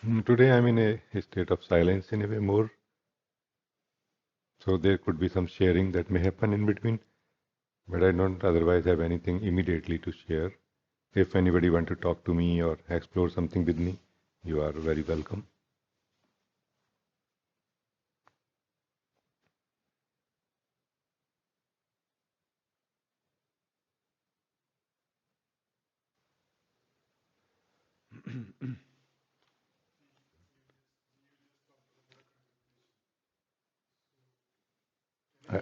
Today I'm in a state of silence in a way more, so there could be some sharing that may happen in between, but I don't otherwise have anything immediately to share. If anybody want to talk to me or explore something with me, you are very welcome. I,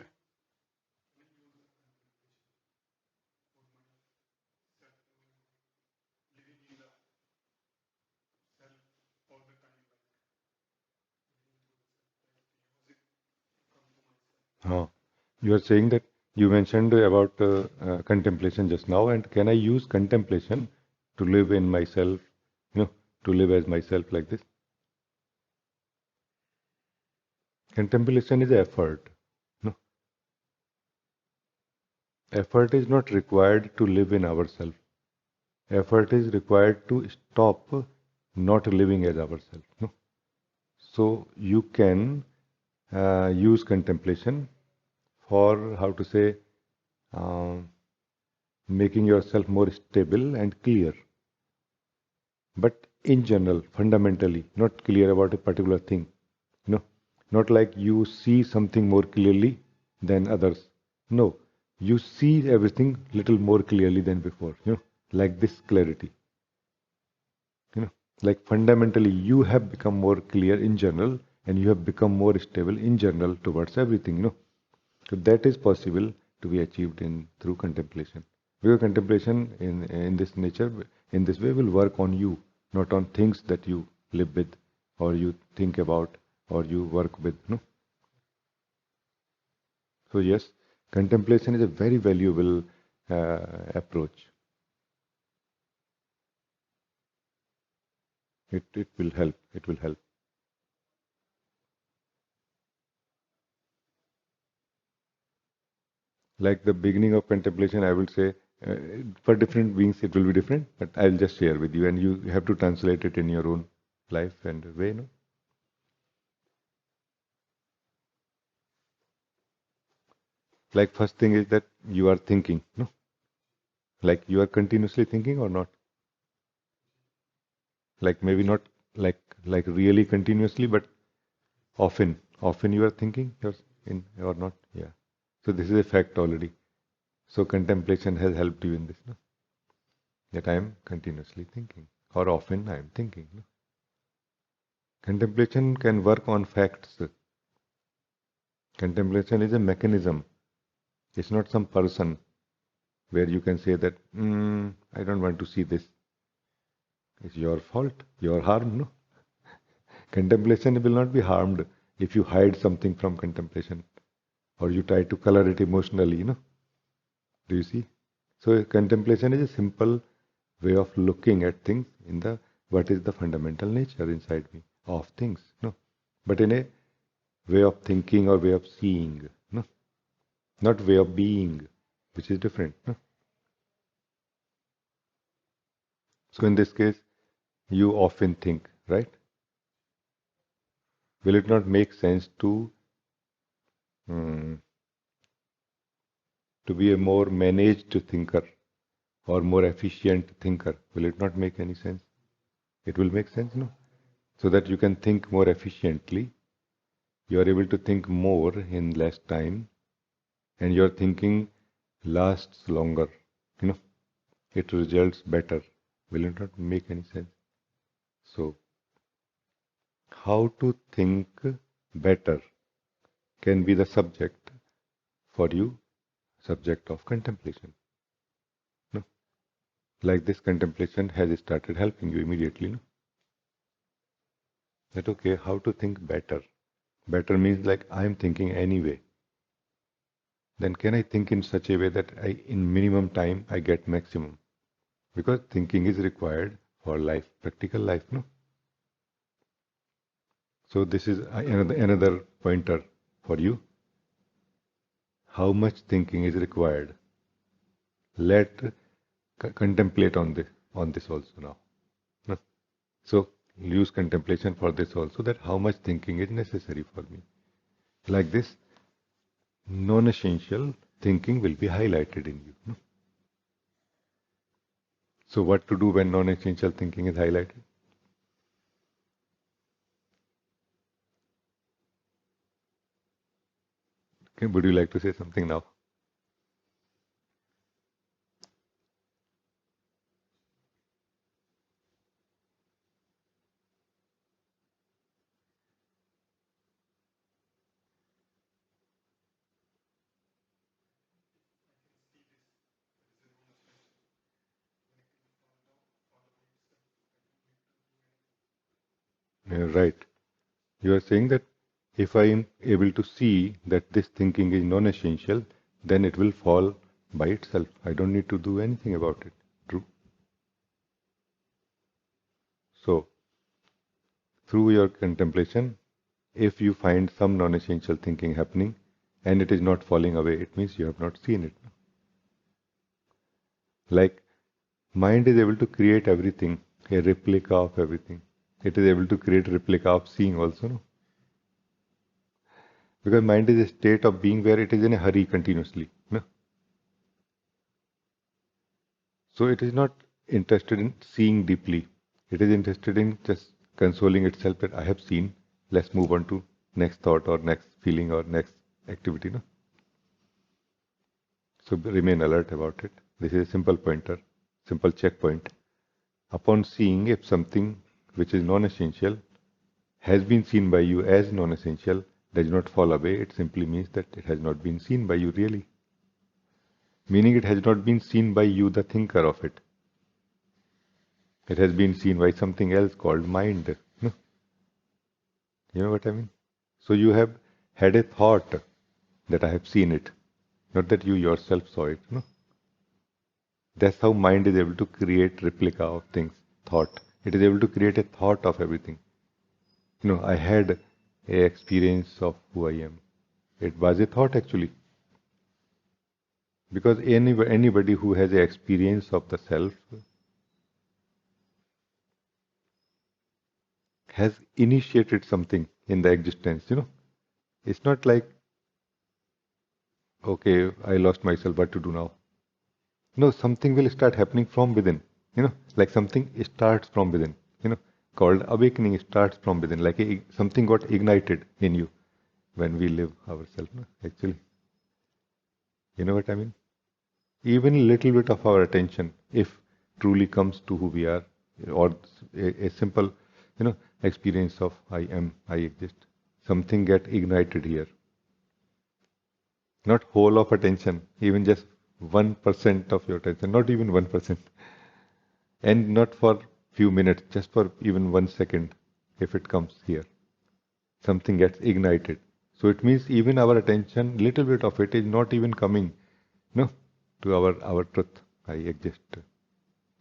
you are saying that you mentioned about contemplation just now, and can I use contemplation to live in myself, to live as myself like this? Contemplation is effort. No, effort is not required to live in ourselves. Effort is required to stop not living as ourselves. No? So you can use contemplation for, how to say, uh, making yourself more stable and clear. But in general, fundamentally, not clear about a particular thing. No, not like you see something more clearly than others. No, you see everything little more clearly than before. Like this clarity. You know, like fundamentally, you have become more clear in general, and you have become more stable in general towards everything. So that is possible to be achieved in through contemplation. Because contemplation in this nature, in this way, will work on you, not on things that you live with, or you think about, or you work with. So yes, contemplation is a very valuable approach. It will help. It will help. Like the beginning of contemplation, I will say, uh, for different beings it will be different, but I'll just share with you, and you have to translate it in your own life and way. Like first thing is that you are thinking, no? Like you are continuously thinking or not? Like maybe not like really continuously, but often. Often you are thinking you're in or not? Yeah. So this is a fact already. So contemplation has helped you in this, no? That I am continuously thinking, or often I am thinking. No? Contemplation can work on facts. Contemplation is a mechanism. It's not some person where you can say that, I don't want to see this. It's your fault, your harm, no? Contemplation will not be harmed if you hide something from contemplation or you try to color it emotionally. Do you see? So contemplation is a simple way of looking at things in the what is the fundamental nature inside me of things, no? But in a way of thinking or way of seeing, no? Not way of being, which is different, no? So in this case, you often think, right? Will it not make sense um, to be a more managed thinker or more efficient thinker? Will it not make any sense? It will make sense, no? So that you can think more efficiently, you are able to think more in less time, and your thinking lasts longer. You know, it results better. Will it not make any sense? So, how to think better can be the subject for you, subject of contemplation. No? Like this contemplation has started helping you immediately. No? That okay, how to think better? Better means like I am thinking anyway. Then can I think in such a way that in minimum time I get maximum? Because thinking is required for life, practical life, no? So this is another pointer for you. How much thinking is required? Let contemplate on this also now. No? So use contemplation for this also, that how much thinking is necessary for me. Like this, non-essential thinking will be highlighted in you. No? So what to do when non-essential thinking is highlighted? Okay, would you like to say something now? Right. You are saying that if I am able to see that this thinking is non-essential, then it will fall by itself. I don't need to do anything about it. True. So, through your contemplation, if you find some non-essential thinking happening and it is not falling away, it means you have not seen it. Like, mind is able to create everything, a replica of everything. It is able to create a replica of seeing also, no? Because mind is a state of being where it is in a hurry continuously. No? So it is not interested in seeing deeply. It is interested in just consoling itself that I have seen. Let's move on to next thought or next feeling or next activity. No? So remain alert about it. This is a simple pointer, simple checkpoint. Upon seeing if something which is non-essential has been seen by you as non-essential, does not fall away, it simply means that it has not been seen by you really. Meaning it has not been seen by you, the thinker of it. It has been seen by something else called mind. No? You know what I mean? So you have had a thought that I have seen it, not that you yourself saw it. No? That's how mind is able to create replica of things, thought. It is able to create a thought of everything. I had a experience of who I am. It was a thought actually. Because anybody who has an experience of the self has initiated something in the existence. It's not like, okay, I lost myself, what to do now? No, something will start happening from within. Like something starts from within. Called awakening starts from within. Like something got ignited in you when we live ourselves. No? Actually, you know what I mean? Even a little bit of our attention, if truly comes to who we are, or a simple, experience of I am, I exist, something get ignited here. Not whole of attention, even just 1% of your attention, not even 1%, and not for few minutes, just for even 1 second, if it comes here, something gets ignited. So it means even our attention, little bit of it is not even coming, no, to our truth. I exist,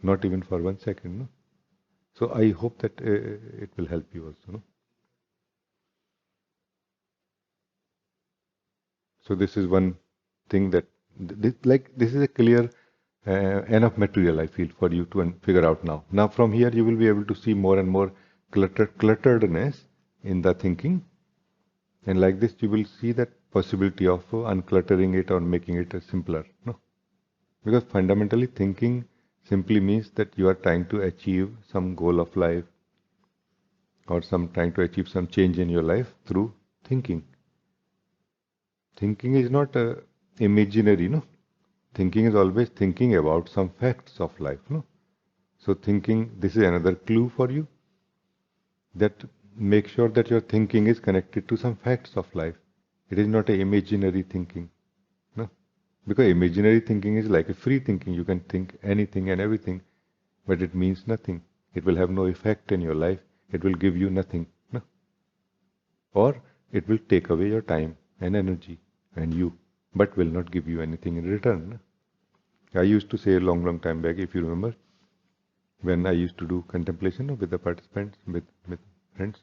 not even for 1 second. No? So I hope that it will help you also. No? So this is one thing that this is a clear enough material I feel for you to figure out now. Now from here you will be able to see more and more clutteredness in the thinking, and like this you will see that possibility of uncluttering it or making it simpler. No, because fundamentally thinking simply means that you are trying to achieve some goal of life or some trying to achieve some change in your life through thinking. Thinking is not imaginary, no. Thinking is always thinking about some facts of life, no. So thinking, this is another clue for you, that make sure that your thinking is connected to some facts of life. It is not a imaginary thinking, no. Because imaginary thinking is like a free thinking. You can think anything and everything, but it means nothing. It will have no effect in your life. It will give you nothing, no. Or it will take away your time and energy and you, but will not give you anything in return. No? I used to say a long time back, if you remember, when I used to do contemplation with the participants, with friends,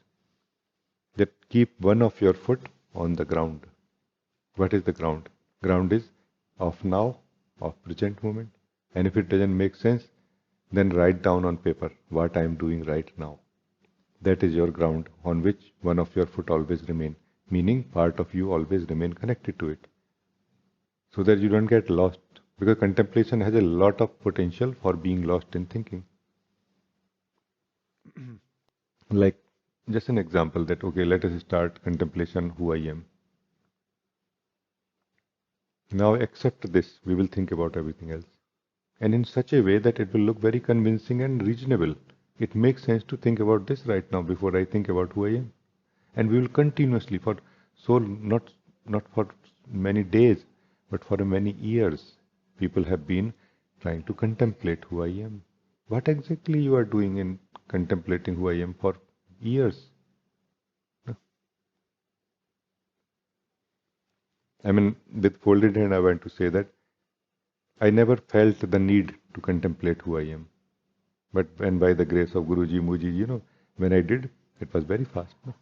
that keep one of your foot on the ground. What is the ground? Ground is of now, of present moment. And if it doesn't make sense, then write down on paper what I am doing right now. That is your ground on which one of your foot always remain, meaning part of you always remain connected to it, so that you don't get lost. Because contemplation has a lot of potential for being lost in thinking. Like, just an example that, okay, let us start contemplation, who I am. Now accept this, we will think about everything else. And in such a way that it will look very convincing and reasonable. It makes sense to think about this right now before I think about who I am. And we will continuously, for so not for many days, but for many years, people have been trying to contemplate who I am. What exactly you are doing in contemplating who I am for years? I mean, with folded hand, I want to say that I never felt the need to contemplate who I am. But when by the grace of Guruji, Muji, when I did, it was very fast. No?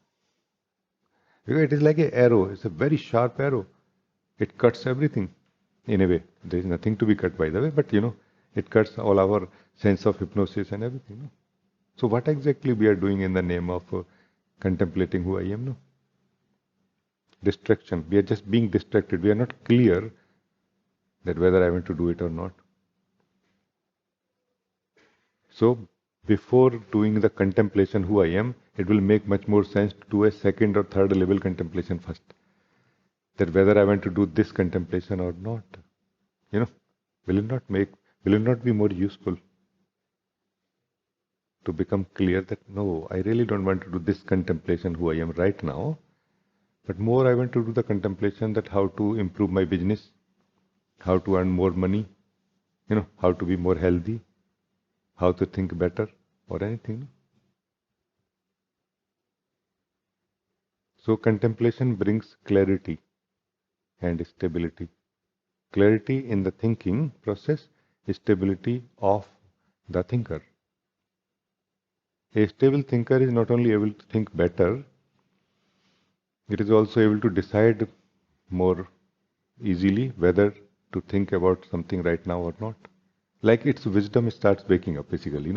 Because it is like an arrow, it's a very sharp arrow. It cuts everything in a way. There is nothing to be cut, by the way, but it cuts all our sense of hypnosis and everything. No? So what exactly we are doing in the name of contemplating who I am? No? Distraction. We are just being distracted. We are not clear that whether I want to do it or not. So before doing the contemplation who I am, it will make much more sense to do a second or third level contemplation first. That whether I want to do this contemplation or not, will it not be more useful to become clear that no, I really don't want to do this contemplation who I am right now, but more I want to do the contemplation that how to improve my business, how to earn more money, how to be more healthy, how to think better or anything. So contemplation brings clarity and stability. Clarity in the thinking process, stability of the thinker. A stable thinker is not only able to think better, it is also able to decide more easily whether to think about something right now or not. Like its wisdom starts waking up, basically.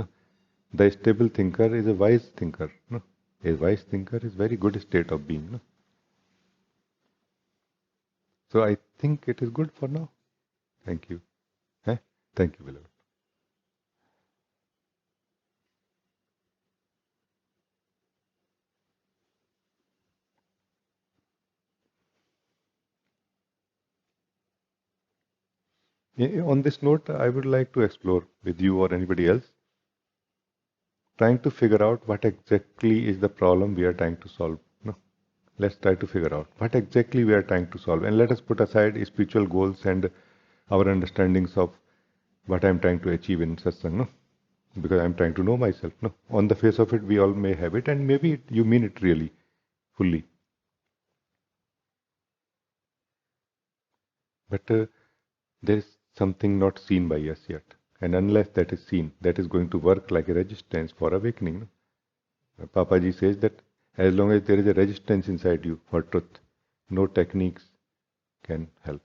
The stable thinker is a wise thinker. A wise thinker is very good state of being. So I think it is good for now. Thank you. Thank you, beloved. On this note, I would like to explore with you or anybody else, trying to figure out what exactly is the problem we are trying to solve. Let's try to figure out what exactly we are trying to solve, and let us put aside spiritual goals and our understandings of what I am trying to achieve in satsang. Because I am trying to know myself. On the face of it, we all may have it, and maybe you mean it really, fully. But there is something not seen by us yet. And unless that is seen, that is going to work like a resistance for awakening. Papaji says that as long as there is a resistance inside you for truth, no techniques can help.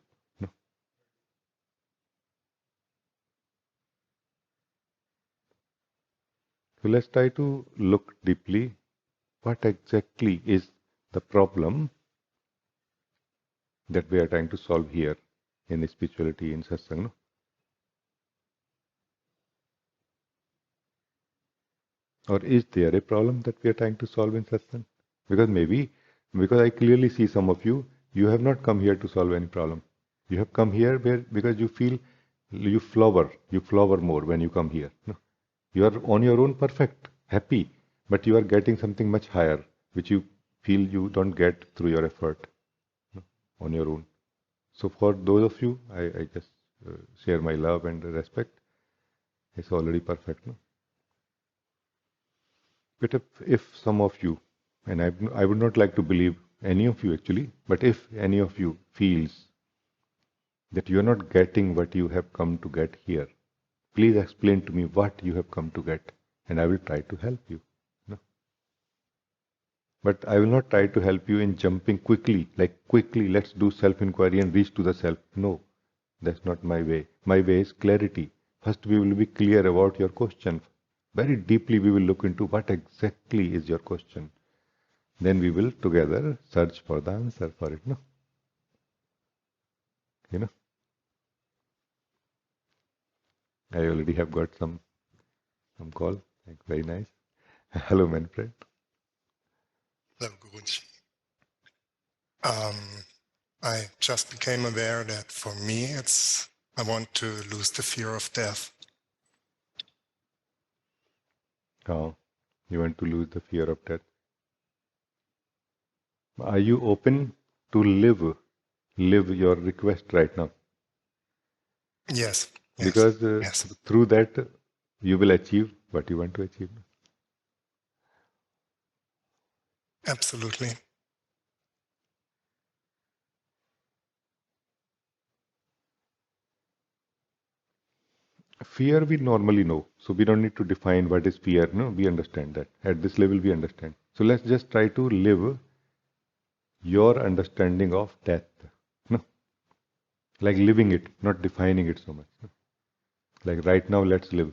So let's try to look deeply what exactly is the problem that we are trying to solve here in spirituality, in satsang. Or is there a problem that we are trying to solve in satsang? Because I clearly see some of you, you have not come here to solve any problem. You have come here because you feel you flower more when you come here. You are on your own perfect, happy, but you are getting something much higher, which you feel you don't get through your effort on your own. So for those of you, I just share my love and respect. It's already perfect. But if some of you, and I would not like to believe any of you actually, but if any of you feels that you are not getting what you have come to get here, please explain to me what you have come to get, and I will try to help you. But I will not try to help you in jumping quickly, let's do self-inquiry and reach to the self. No, that's not my way. My way is clarity. First we will be clear about your question. Very deeply we will look into what exactly is your question. Then we will together search for the answer for it. No? You know, I already have got some call. Like, very nice. Hello, Manfred. Hello, Guruji. I just became aware that for me I want to lose the fear of death. Oh, you want to lose the fear of death. Are you open to live your request right now? Yes, Because yes. through that you will achieve what you want to achieve. Absolutely. Fear we normally know, so we don't need to define what is fear. No, we understand that. At this level we understand. So let's just try to live your understanding of death. No? Like living it, not defining it so much. No? Like right now, let's live.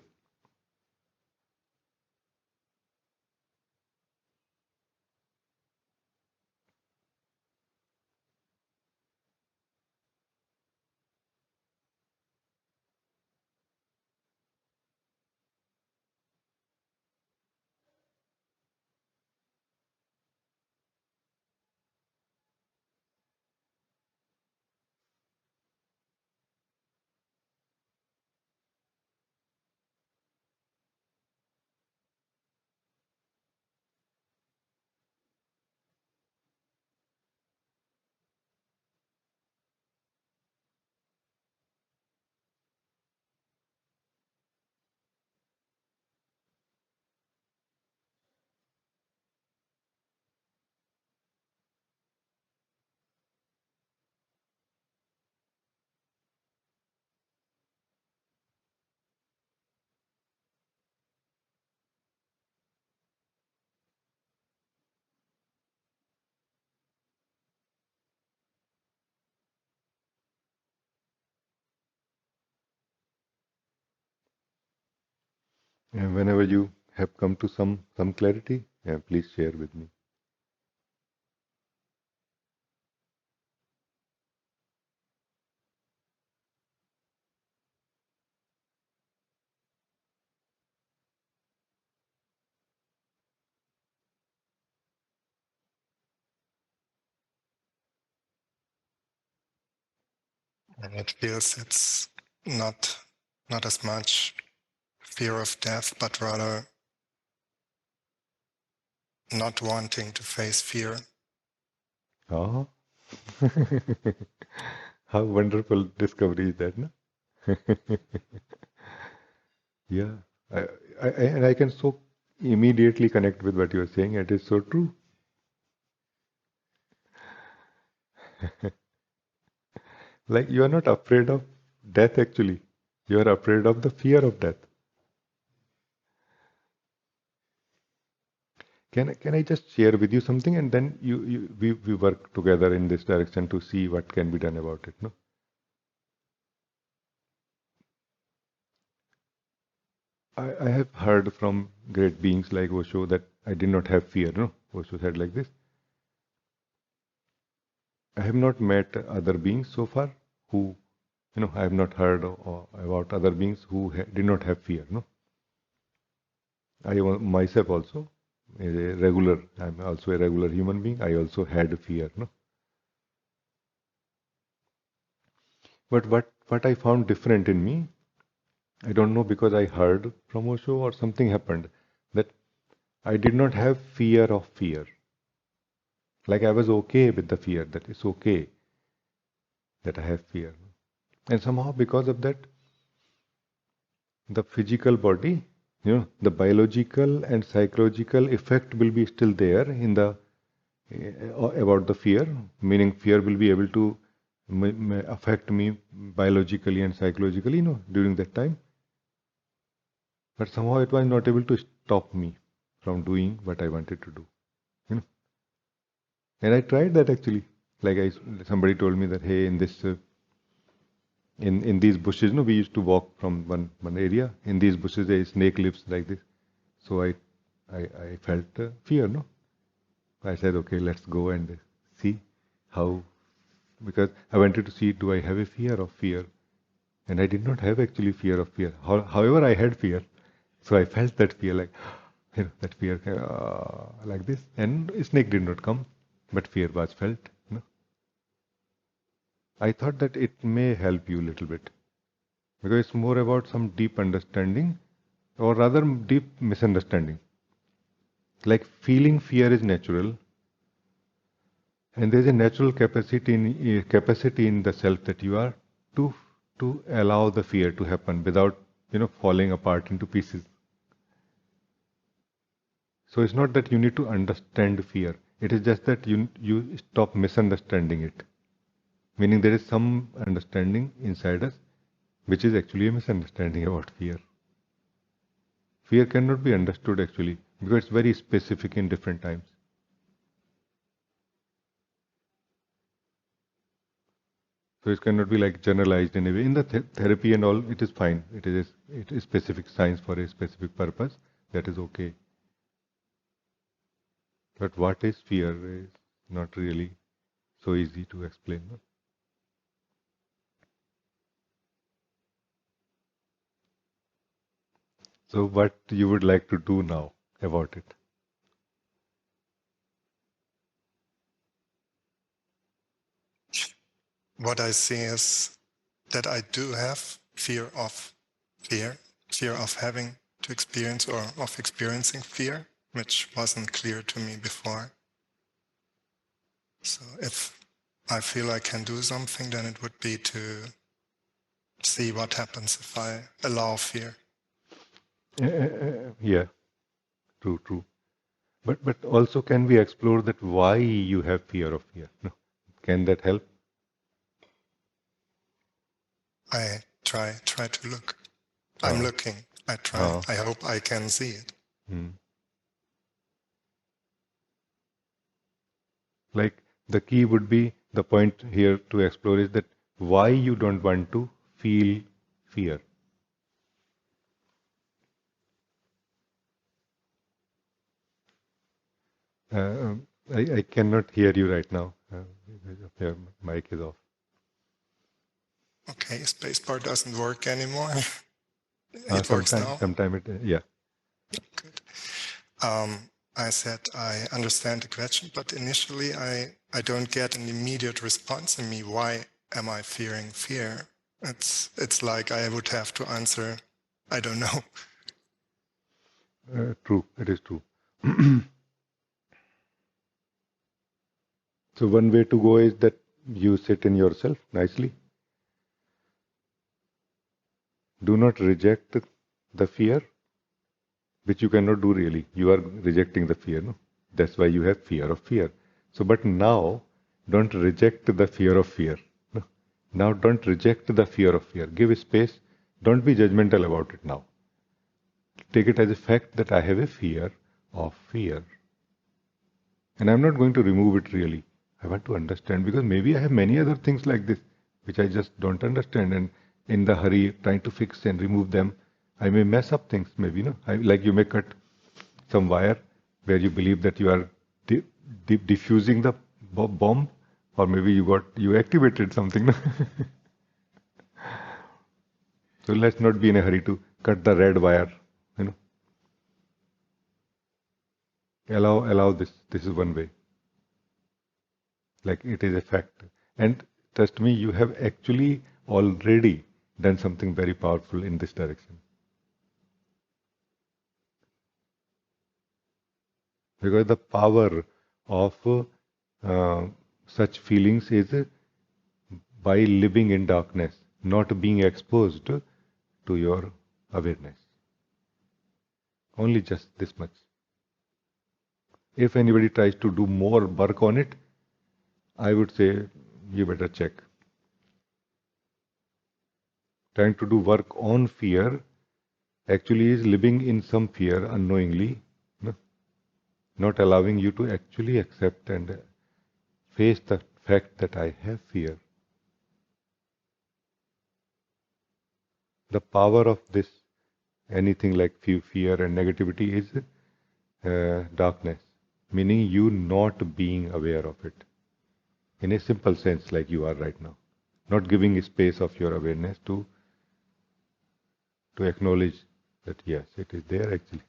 And whenever you have come to some clarity, please share with me. And it feels it's not as much fear of death, but rather not wanting to face fear. Ah, how wonderful discovery is that, no? Yeah, I, and I can so immediately connect with what you are saying. It is so true. Like you are not afraid of death actually. You are afraid of the fear of death. Can I just share with you something and then we work together in this direction to see what can be done about it, no? I have heard from great beings like Osho that I did not have fear, no? Osho said like this. I have not met other beings so far who, I have not heard about other beings who did not have fear, no? I myself also, I'm also a regular human being. I also had fear, no? But what I found different in me, I don't know because I heard from Osho or something happened that I did not have fear of fear. Like I was okay with the fear, that it's okay that I have fear. And somehow because of that, the physical body, the biological and psychological effect will be still there in the about the fear, meaning fear will be able to affect me biologically and psychologically, during that time. But somehow it was not able to stop me from doing what I wanted to do. You know, and I tried that actually. Like somebody told me that hey, in this in these bushes, we used to walk from one area. In these bushes, a snake lives like this. So I felt fear, no? I said, okay, let's go and see how, because I wanted to see, do I have a fear of fear? And I did not have actually fear of fear. However, I had fear. So I felt that fear, like, that fear, like this. And snake did not come, but fear was felt. I thought that it may help you a little bit, because it's more about some deep understanding, or rather deep misunderstanding. Like feeling fear is natural, and there is a natural capacity in the self that you are to allow the fear to happen without falling apart into pieces. So it's not that you need to understand fear. It is just that you stop misunderstanding it. Meaning there is some understanding inside us which is actually a misunderstanding about fear. Fear cannot be understood actually because it's very specific in different times. So it cannot be like generalized in a way. In the therapy and all, it is fine. It is specific science for a specific purpose. That is okay. But what is fear is not really so easy to explain. No? So what you would like to do now about it? What I see is that I do have fear of fear, fear of having to experience or of experiencing fear, which wasn't clear to me before. So if I feel I can do something, then it would be to see what happens if I allow fear. Yeah, true. But also, can we explore that why you have fear of fear? No? Can that help? I try to look. I'm looking. I try. I hope I can see it. Like the key would be, the point here to explore is that why you don't want to feel fear. I cannot hear you right now. Your mic is off. Okay, spacebar doesn't work anymore. It works now. Sometime yeah. Good. I said I understand the question, but initially I don't get an immediate response in me. Why am I fearing fear? It's like I would have to answer, I don't know. True, it is true. So one way to go is that you sit in yourself nicely. Do not reject the fear, which you cannot do really. You are rejecting the fear, no? That's why you have fear of fear. So, but now, don't reject the fear of fear. No? Now, don't reject the fear of fear. Give space. Don't be judgmental about it now. Take it as a fact that I have a fear of fear. And I'm not going to remove it really. I want to understand, because maybe I have many other things like this which I just don't understand, and in the hurry trying to fix and remove them, I may mess up things maybe, no? Like you may cut some wire where you believe that you are diffusing the bomb, or maybe you activated something. No? So let's not be in a hurry to cut the red wire. Allow this. This is one way. Like it is a fact. And trust me, you have actually already done something very powerful in this direction. Because the power of such feelings is by living in darkness, not being exposed to your awareness. Only just this much. If anybody tries to do more work on it, I would say you better check. Trying to do work on fear actually is living in some fear unknowingly, no? Not allowing you to actually accept and face the fact that I have fear. The power of this anything like fear and negativity is darkness, meaning you not being aware of it in a simple sense, like you are right now, not giving space of your awareness to acknowledge that yes, it is there actually.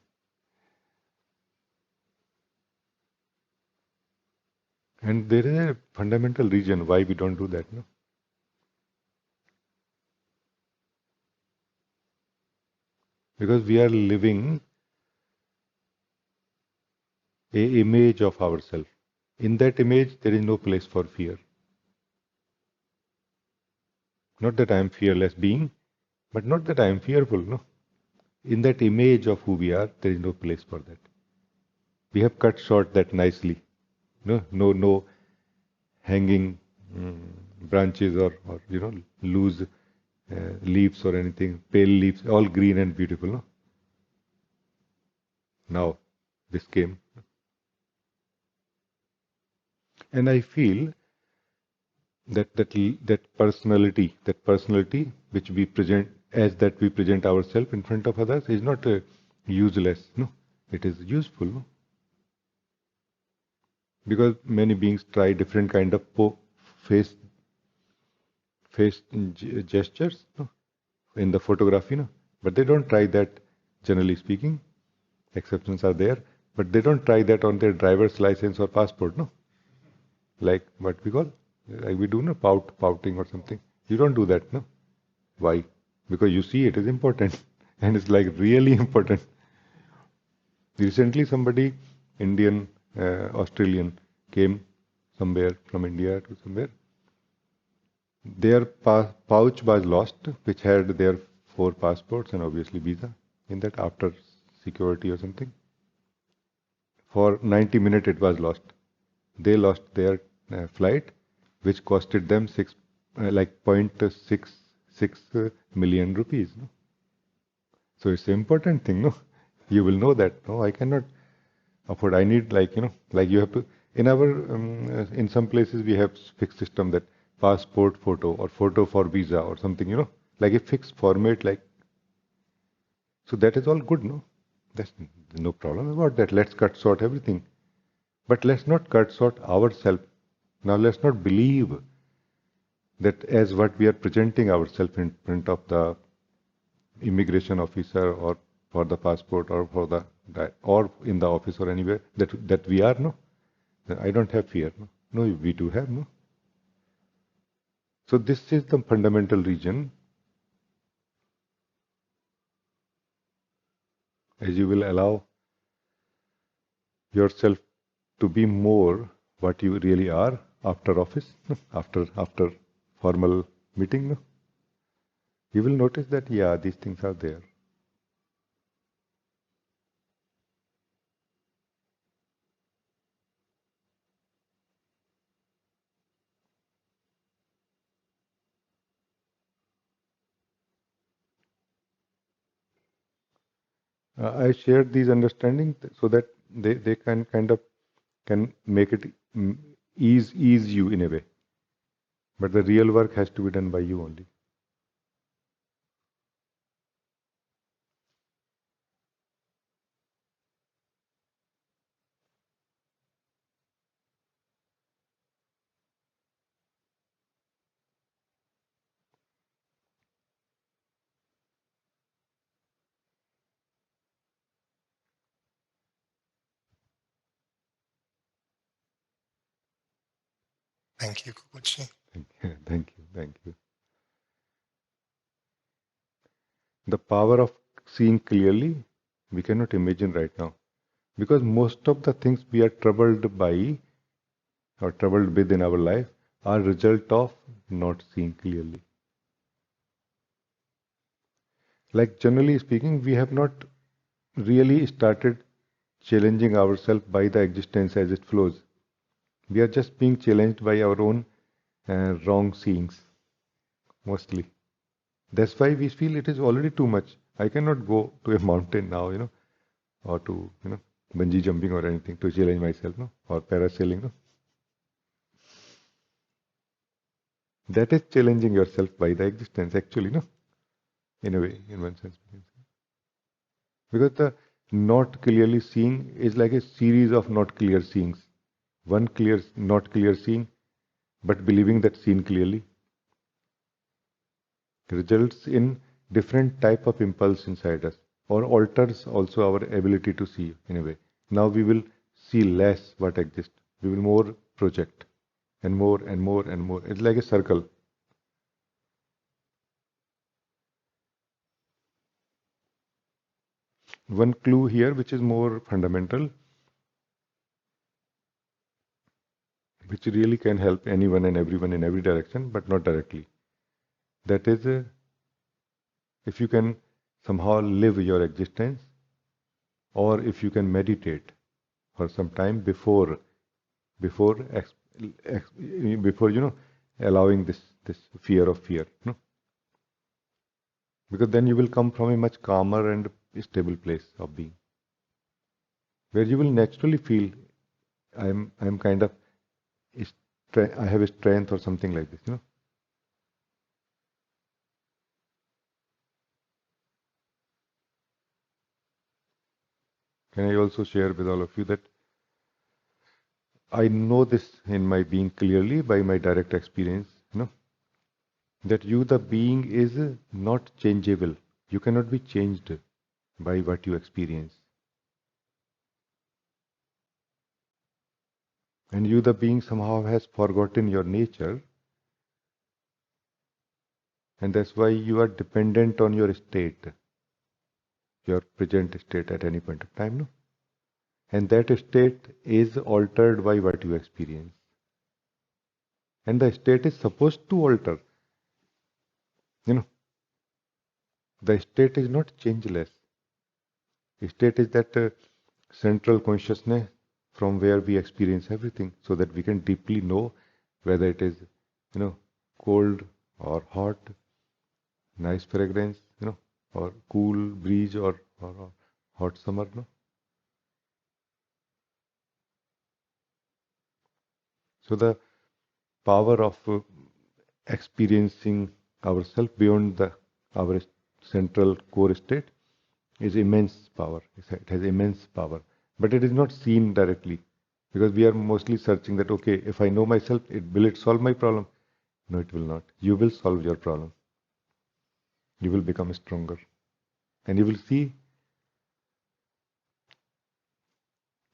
And there is a fundamental reason why we don't do that, no? Because we are living a image of ourselves. In that image, there is no place for fear. Not that I am fearless being, but not that I am fearful, no. In that image of who we are, there is no place for that. We have cut short that nicely. No hanging branches or loose leaves or anything, pale leaves, all green and beautiful, no? Now, this came. And I feel that personality which we present as that we present ourselves in front of others is not useless, no? It is useful, no? Because many beings try different kind of face gestures, no? In the photography, no? But they don't try that, generally speaking. Exceptions are there, but they don't try that on their driver's license or passport, no? Like what we call, like we do, no, pouting or something. You don't do that, no? Why? Because you see it is important, and it's like really important. Recently, somebody, Indian, Australian, came somewhere from India to somewhere. Their pouch was lost, which had their 4 passports and obviously visa in that, after security or something. For 90 minutes it was lost. They lost their flight, which costed them like 0.66 million rupees. No? So it's an important thing, no? You will know that, no, I cannot afford. I need, like you have to. In our in some places we have fixed system that passport photo or photo for visa or something, like a fixed format, like. So that is all good, no? There's no problem about that. Let's cut short everything. But let's not cut short ourselves. Now let's not believe that as what we are presenting ourselves in front of the immigration officer or for the passport or for the or in the office or anywhere, that we are, no. I don't have fear, no. No, we do have, no. So this is the fundamental reason. As you will allow yourself to be more what you really are after office, after formal meeting, no? You will notice that, yeah, these things are there. I shared these understandings so that they can kind of can make it ease you in a way. But the real work has to be done by you only. Thank you, Guruji. Thank you, thank you. The power of seeing clearly, we cannot imagine right now. Because most of the things we are troubled by or troubled with in our life are result of not seeing clearly. Like generally speaking, we have not really started challenging ourselves by the existence as it flows. We are just being challenged by our own wrong seeings, mostly. That's why we feel it is already too much. I cannot go to a mountain now, or to, bungee jumping or anything to challenge myself, no? Or parasailing, no? That is challenging yourself by the existence, actually, no? In a way, in one sense. Because the not clearly seeing is like a series of not clear seeings. One clear, not clear seeing, but believing that seen clearly results in different type of impulse inside us, or alters also our ability to see in a way. Now we will see less what exists. We will more project and more and more and more. It's like a circle. One clue here, which is more fundamental, which really can help anyone and everyone in every direction, but not directly. That is, if you can somehow live your existence, or if you can meditate for some time before before allowing this fear of fear, no? Because then you will come from a much calmer and stable place of being, where you will naturally feel I'm kind of I have a strength or something like this, Can I also share with all of you that I know this in my being clearly by my direct experience, that you, the being, is not changeable. You cannot be changed by what you experience. And you, the being, somehow has forgotten your nature, and that's why you are dependent on your state, your present state at any point of time, no? And that state is altered by what you experience. And the state is supposed to alter. The state is not changeless. State is that central consciousness from where we experience everything, so that we can deeply know whether it is, cold or hot, nice fragrance, or cool breeze or hot summer, no? So the power of experiencing ourselves beyond our central core state is immense power. It has immense power, but it is not seen directly, because we are mostly searching that, okay, if I know myself, will it solve my problem? No, it will not. You will solve your problem. You will become stronger, and you will see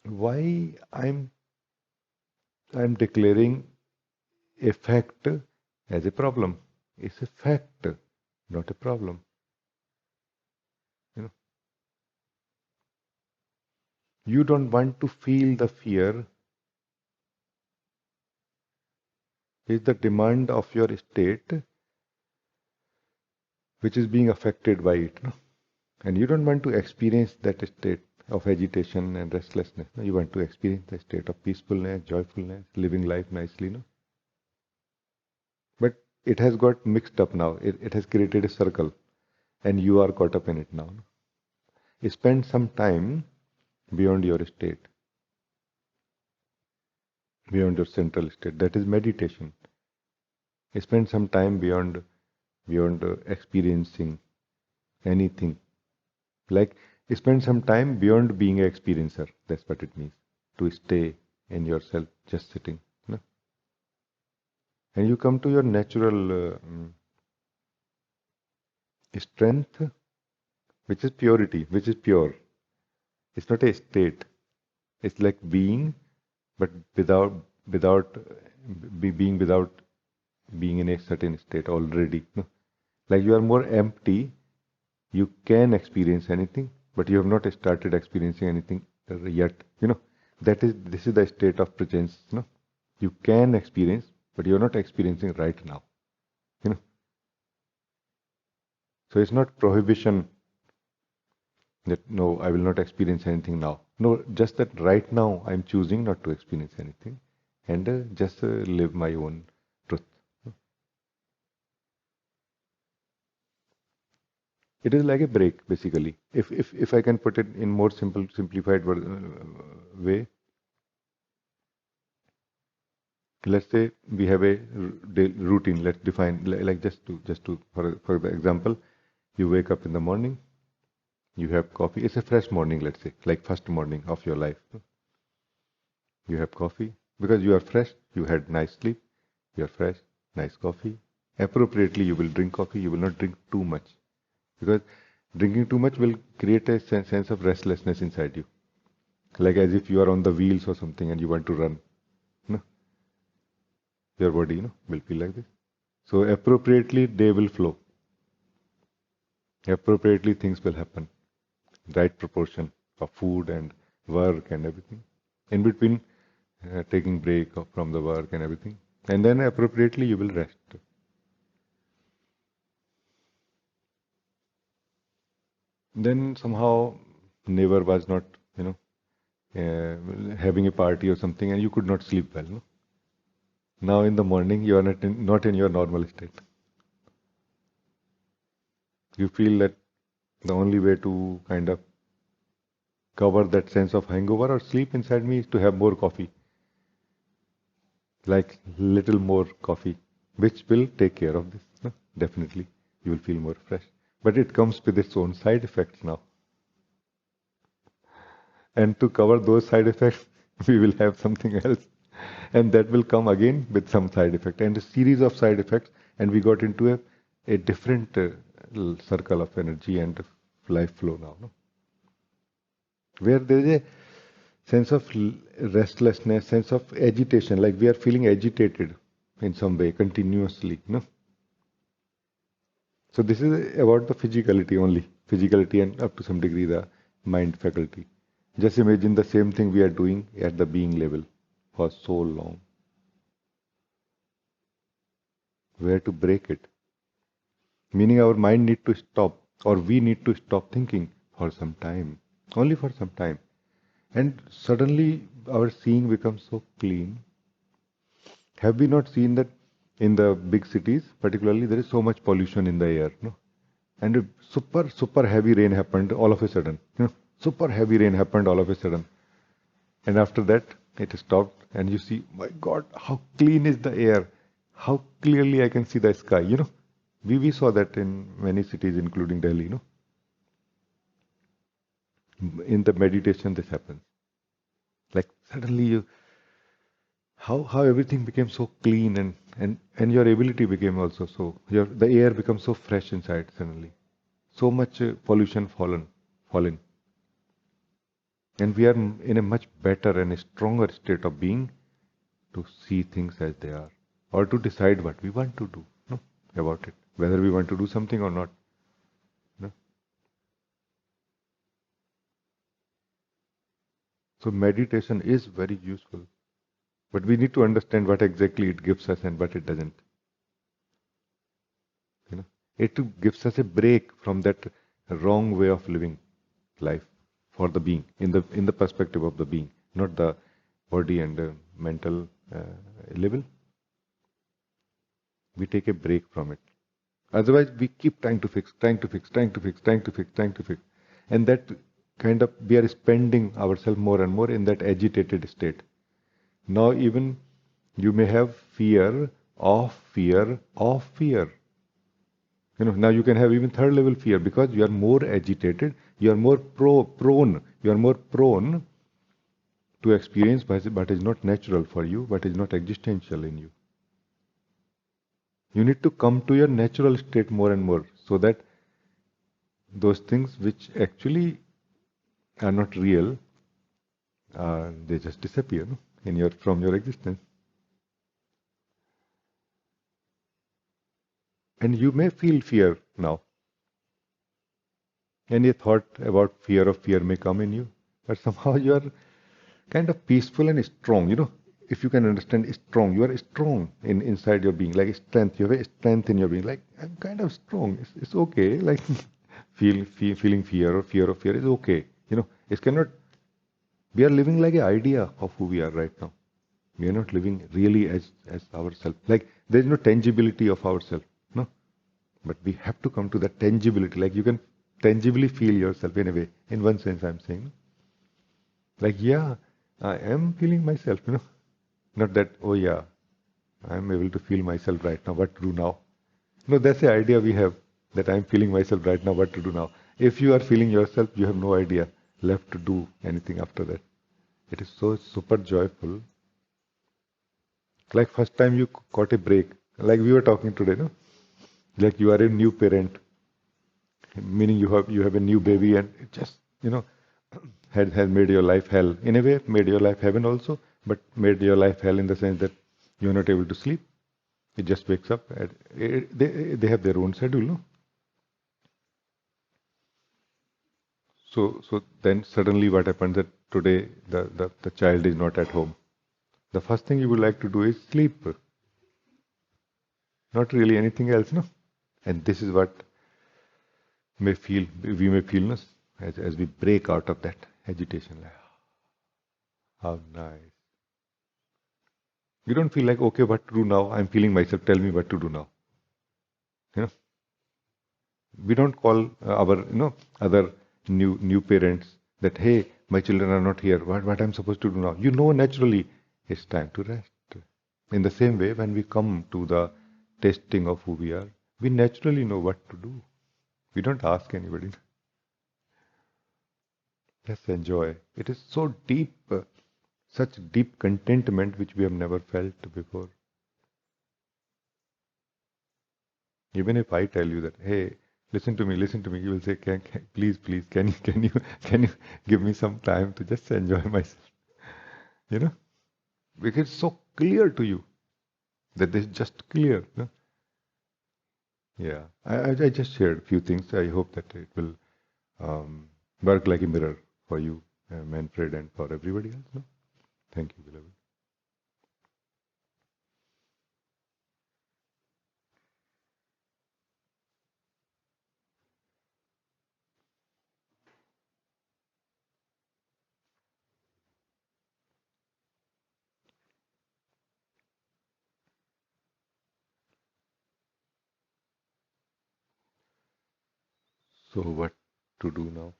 why I'm declaring a fact as a problem. It's a fact, not a problem. You know, you don't want to feel the fear. Is the demand of your state which is being affected by it, no? And you don't want to experience that state of agitation and restlessness. No? You want to experience the state of peacefulness, joyfulness, living life nicely, no? But it has got mixed up now. It has created a circle, and you are caught up in it now. No? Spend some time beyond your state, beyond your central state. That is meditation. Spend some time beyond experiencing anything. Like, spend some time beyond being an experiencer. That's what it means. To stay in yourself, just sitting. No? And you come to your natural strength, which is purity, which is pure. It's not a state. It's like being, but without being without being in a certain state already. No? Like you are more empty. You can experience anything, but you have not started experiencing anything yet. This is the state of presence. No? You can experience, but you're not experiencing right now. So it's not prohibition that no, I will not experience anything now. No, just that right now I'm choosing not to experience anything and just live my own truth. It is like a break, basically. If I can put it in more simplified way, let's say we have a routine. Let's define, like just to for the example, you wake up in the morning, You have coffee. It's a fresh morning, let's say, like first morning of your life. You have coffee because you are fresh. You had nice sleep. You are fresh, nice coffee. Appropriately, you will drink coffee. You will not drink too much because drinking too much will create a sense of restlessness inside you, like as if you are on the wheels or something and you want to run. No? Your body, will feel like this. So appropriately, they will flow. Appropriately, things will happen. Right proportion of food and work and everything. In between, taking break from the work and everything. And then appropriately, you will rest. Then somehow, neighbor was not, having a party or something, and you could not sleep well. No? Now in the morning, you are not in your normal state. You feel that the only way to kind of cover that sense of hangover or sleep inside me is to have more coffee, like little more coffee, which will take care of this. No? Definitely, you will feel more fresh. But it comes with its own side effects now. And to cover those side effects, we will have something else. And that will come again with some side effect and a series of side effects. And we got into a different circle of energy and life flow now. No? Where there is a sense of restlessness, sense of agitation, like we are feeling agitated in some way continuously. No? So this is about the physicality only, physicality and up to some degree the mind faculty. Just imagine the same thing we are doing at the being level for so long. Where to break it? Meaning our mind need to stop, or we need to stop thinking for some time, only for some time. And suddenly our seeing becomes so clean. Have we not seen that in the big cities, particularly, there is so much pollution in the air, no? And a super heavy rain happened all of a sudden. Super heavy rain happened all of a sudden. And after that, it stopped, and you see, my God, how clean is the air? How clearly I can see the sky. We saw that in many cities, including Delhi. In the meditation, this happens. Like suddenly, how everything became so clean, and your ability became also so. The air becomes so fresh inside suddenly. So much pollution fallen. And we are in a much better and a stronger state of being to see things as they are, or to decide what we want to do, about it, whether we want to do something or not. No? So meditation is very useful, but we need to understand what exactly it gives us and what it doesn't. It gives us a break from that wrong way of living life for the being, in the perspective of the being, not the body and mental level. We take a break from it. Otherwise, we keep trying to fix. And that kind of, we are spending ourselves more and more in that agitated state. Now even you may have fear of fear of fear. Now you can have even third level fear because you are more agitated, you are more prone to experience what is not natural for you, what is not existential in you. You need to come to your natural state more and more so that those things which actually are not real, they just disappear from your existence. And you may feel fear now. Any thought about fear of fear may come in you, but somehow you are kind of peaceful and strong. If you can understand strong, you are strong inside your being, like strength. You have a strength in your being, like I'm kind of strong. It's okay. Like feeling fear or fear of fear is okay. It cannot. We are living like an idea of who we are right now. We are not living really as ourselves. Like there is no tangibility of ourselves. No, but we have to come to that tangibility. Like you can tangibly feel yourself in a way. In one sense, I'm saying. Like, yeah, I am feeling myself, Not that, oh yeah, I'm able to feel myself right now, what to do now. No, that's the idea we have, that I'm feeling myself right now, what to do now. If you are feeling yourself, you have no idea left to do anything after that. It is so super joyful. Like first time you caught a break, like we were talking today, no? Like you are a new parent, meaning you have a new baby, and it just has made your life hell. In a way, made your life heaven also, but made your life hell in the sense that you're not able to sleep. It just wakes up. They have their own schedule, no? So then suddenly what happens that today the child is not at home. The first thing you would like to do is sleep. Not really anything else, no? And this is what we may feel, no? As we break out of that agitation. Like, how nice. You don't feel like, okay, what to do now? I'm feeling myself, tell me what to do now. You know? We don't call our, other new parents that, hey, my children are not here. What I'm supposed to do now? You know naturally it's time to rest. In the same way, when we come to the testing of who we are, we naturally know what to do. We don't ask anybody. Just enjoy. It is so deep, such deep contentment which we have never felt before. Even if I tell you that, hey, listen to me, you will say, please, can you give me some time to just enjoy myself? You know, because it's so clear to you that it's just clear. Yeah, I just shared a few things. I hope that it will work like a mirror for you, Manfred, and for everybody else. No? Thank you, beloved. So what to do now?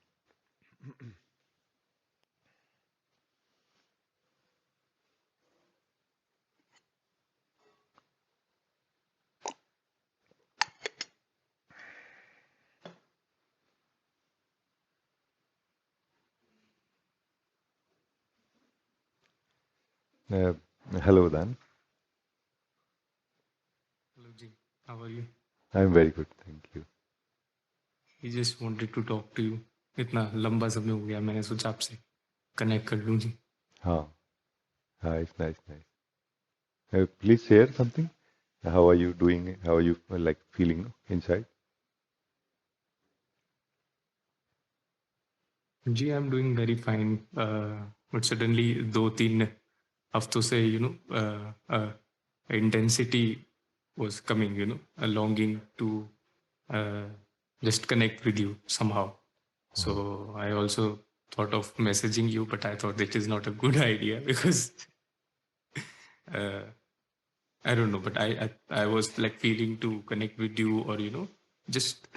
Uh, Hello, Dan. Hello ji, how are you? I'm very good, thank you. I just wanted to talk to you. इतना लंबा समय हो गया, मैंने सोचा आपसे connect कर लूँ जी. हाँ, nice. Please share something. How are you doing? How are you like feeling inside? Ji, I'm doing very fine. But suddenly 2-3 हफ्तों से intensity was coming, a longing to just connect with you somehow. So I also thought of messaging you, but I thought it is not a good idea because I don't know, but I was like feeling to connect with you, or just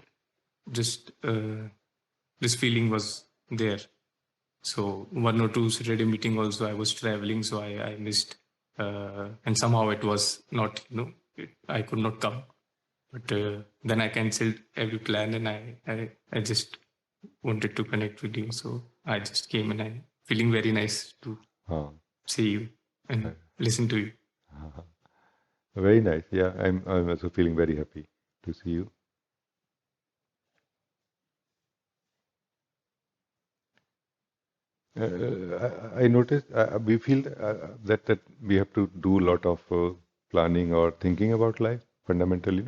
this feeling was there. So 1 or 2 Saturday meeting also I was traveling, so I missed, and somehow it was not, I could not come. But then I cancelled every plan, and I just wanted to connect with you, so I just came, and I'm feeling very nice to see you and listen to you. Very nice. Yeah, I'm also feeling very happy to see you. I noticed we feel that we have to do a lot of planning or thinking about life fundamentally.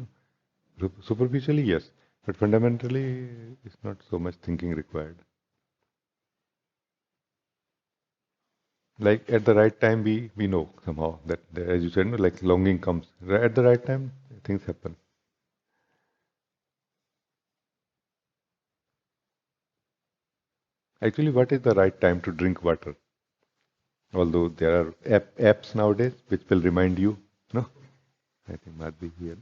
Superficially, yes, but fundamentally, it's not so much thinking required. Like at the right time, we know somehow that, as you said, like longing comes at the right time, things happen. Actually, what is the right time to drink water? Although there are apps nowadays which will remind you, no? I think Madhvi here,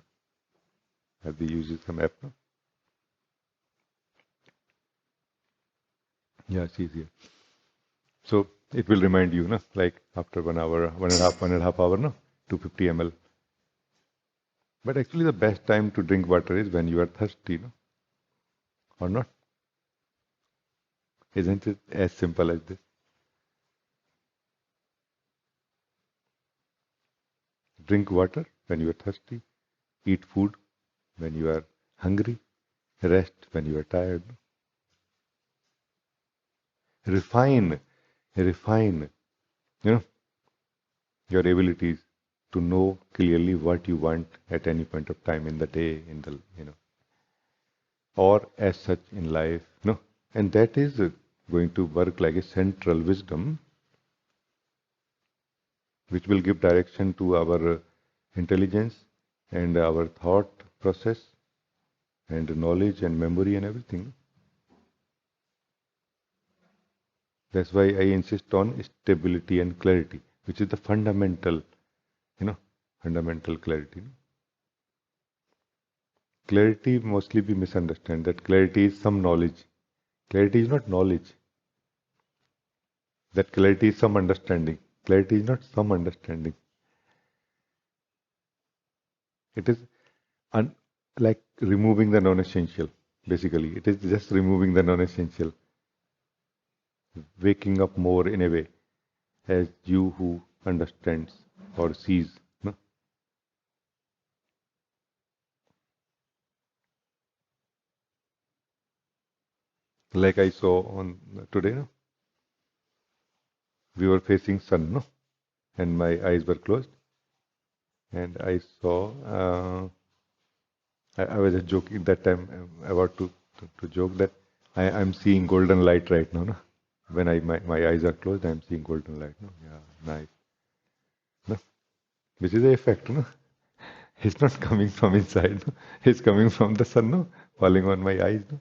Madhvi uses some app, no? Yeah, she's here. So it will remind you, no? Like after 1 hour, 1.5 hour, no? 250 ml. But actually the best time to drink water is when you are thirsty, no? Or not? Isn't it as simple as this? Drink water when you are thirsty, eat food when you are hungry, rest when you are tired. Refine, refine, you know, your abilities to know clearly what you want at any point of time in the day, or as such in life. No, and that is going to work like a central wisdom, which will give direction to our intelligence and our thought process and knowledge and memory and everything. That's why I insist on stability and clarity, which is the fundamental, fundamental clarity. Clarity mostly be misunderstood, that clarity is some knowledge. Clarity is not knowledge. That clarity is some understanding. Clarity is not some understanding. It is like removing the non-essential, basically. It is just removing the non-essential. Waking up more in a way as you who understands or sees. No? Like I saw on today, no? We were facing sun, no? And my eyes were closed. And I saw, I was just joking that time, about to joke that I'm seeing golden light right now. No? When my eyes are closed, I'm seeing golden light. No? Yeah, nice. No? Which is the effect. No? It's not coming from inside. No? It's coming from the sun, no? Falling on my eyes. No?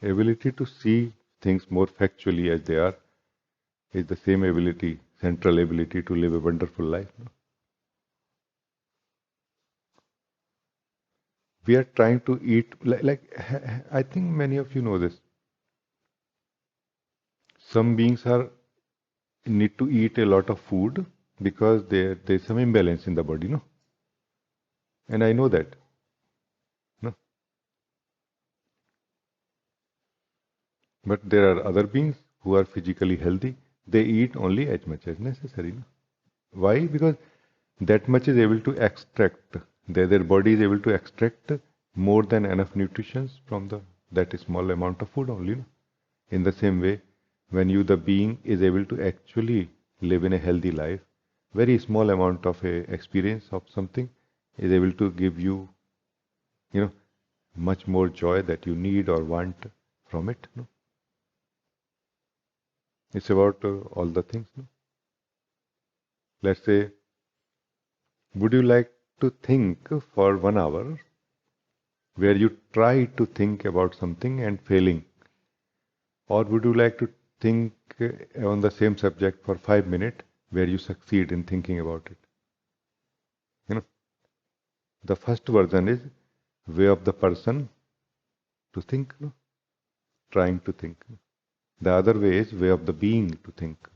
Ability to see things more factually as they are is the same ability, central ability to live a wonderful life. No? We are trying to eat, I think many of you know this. Some beings need to eat a lot of food because there's some imbalance in the body, no? And I know that. No? But there are other beings who are physically healthy. They eat only as much as necessary. No? Why? Because that much is able to extract. Their body is able to extract more than enough nutrition from that small amount of food only. No? In the same way, when the being is able to actually live in a healthy life, very small amount of a experience of something is able to give you, much more joy that you need or want from it. No? It's about all the things. No? Let's say, would you like to think for 1 hour where you try to think about something and failing? Or would you like to think on the same subject for 5 minutes where you succeed in thinking about it? The first version is way of the person to think, no? Trying to think. The other way is way of the being to think.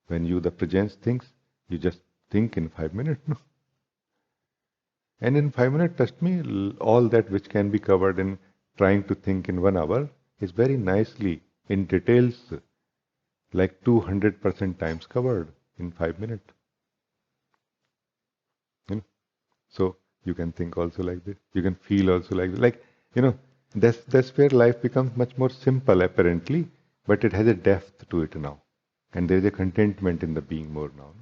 When the presence thinks, you just think in 5 minutes. No? And in 5 minutes, trust me, all that which can be covered in trying to think in 1 hour is very nicely, in details, like 200% times covered in 5 minutes. So you can think also like this. You can feel also like this. That's where life becomes much more simple apparently, but it has a depth to it now. And there is a contentment in the being more now.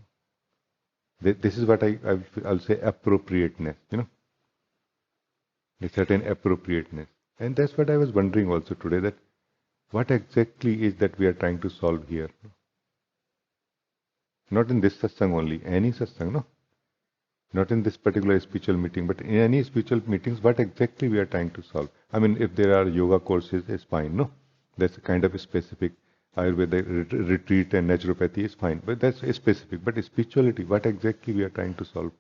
This is what I'll say appropriateness, a certain appropriateness. And that's what I was wondering also today, that what exactly is that we are trying to solve here? Not in this satsang only, any satsang, no? Not in this particular spiritual meeting, but in any spiritual meetings, what exactly we are trying to solve. I mean, if there are yoga courses, it's fine, no? That's a kind of a specific. Ayurveda retreat and naturopathy is fine, but that's a specific. But spirituality, what exactly we are trying to solve?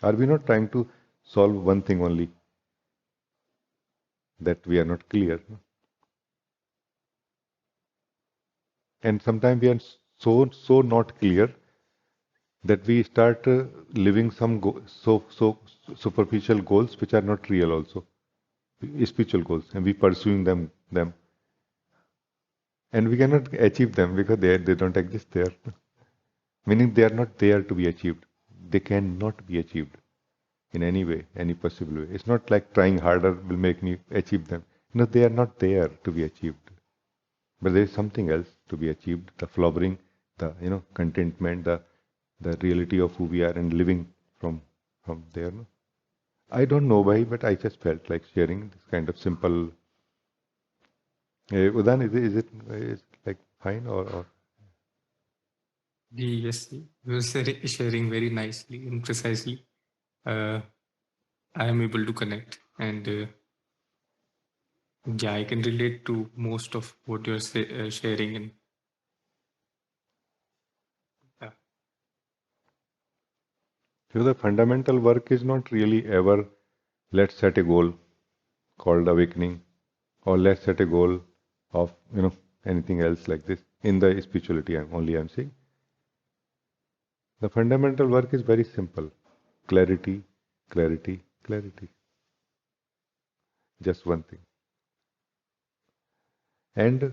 Are we not trying to solve one thing only? That we are not clear. No? And sometimes we are so not clear that we start living some so superficial goals which are not real also, spiritual goals, and we pursuing them, and we cannot achieve them because they don't exist there. Meaning they are not there to be achieved. They cannot be achieved in any way, any possible way. It's not like trying harder will make me achieve them. No, they are not there to be achieved. But there is something else to be achieved, the flowering, the contentment, the reality of who we are and living from there. No? I don't know why, but I just felt like sharing this kind of simple. Udan, is it like fine or? Yes, you were sharing very nicely and precisely. I am able to connect, and yeah, I can relate to most of what you're sharing. And So the fundamental work is not really ever let's set a goal called awakening, or let's set a goal of anything else like this in the spirituality. I'm saying the fundamental work is very simple: clarity, clarity, clarity. Just one thing. And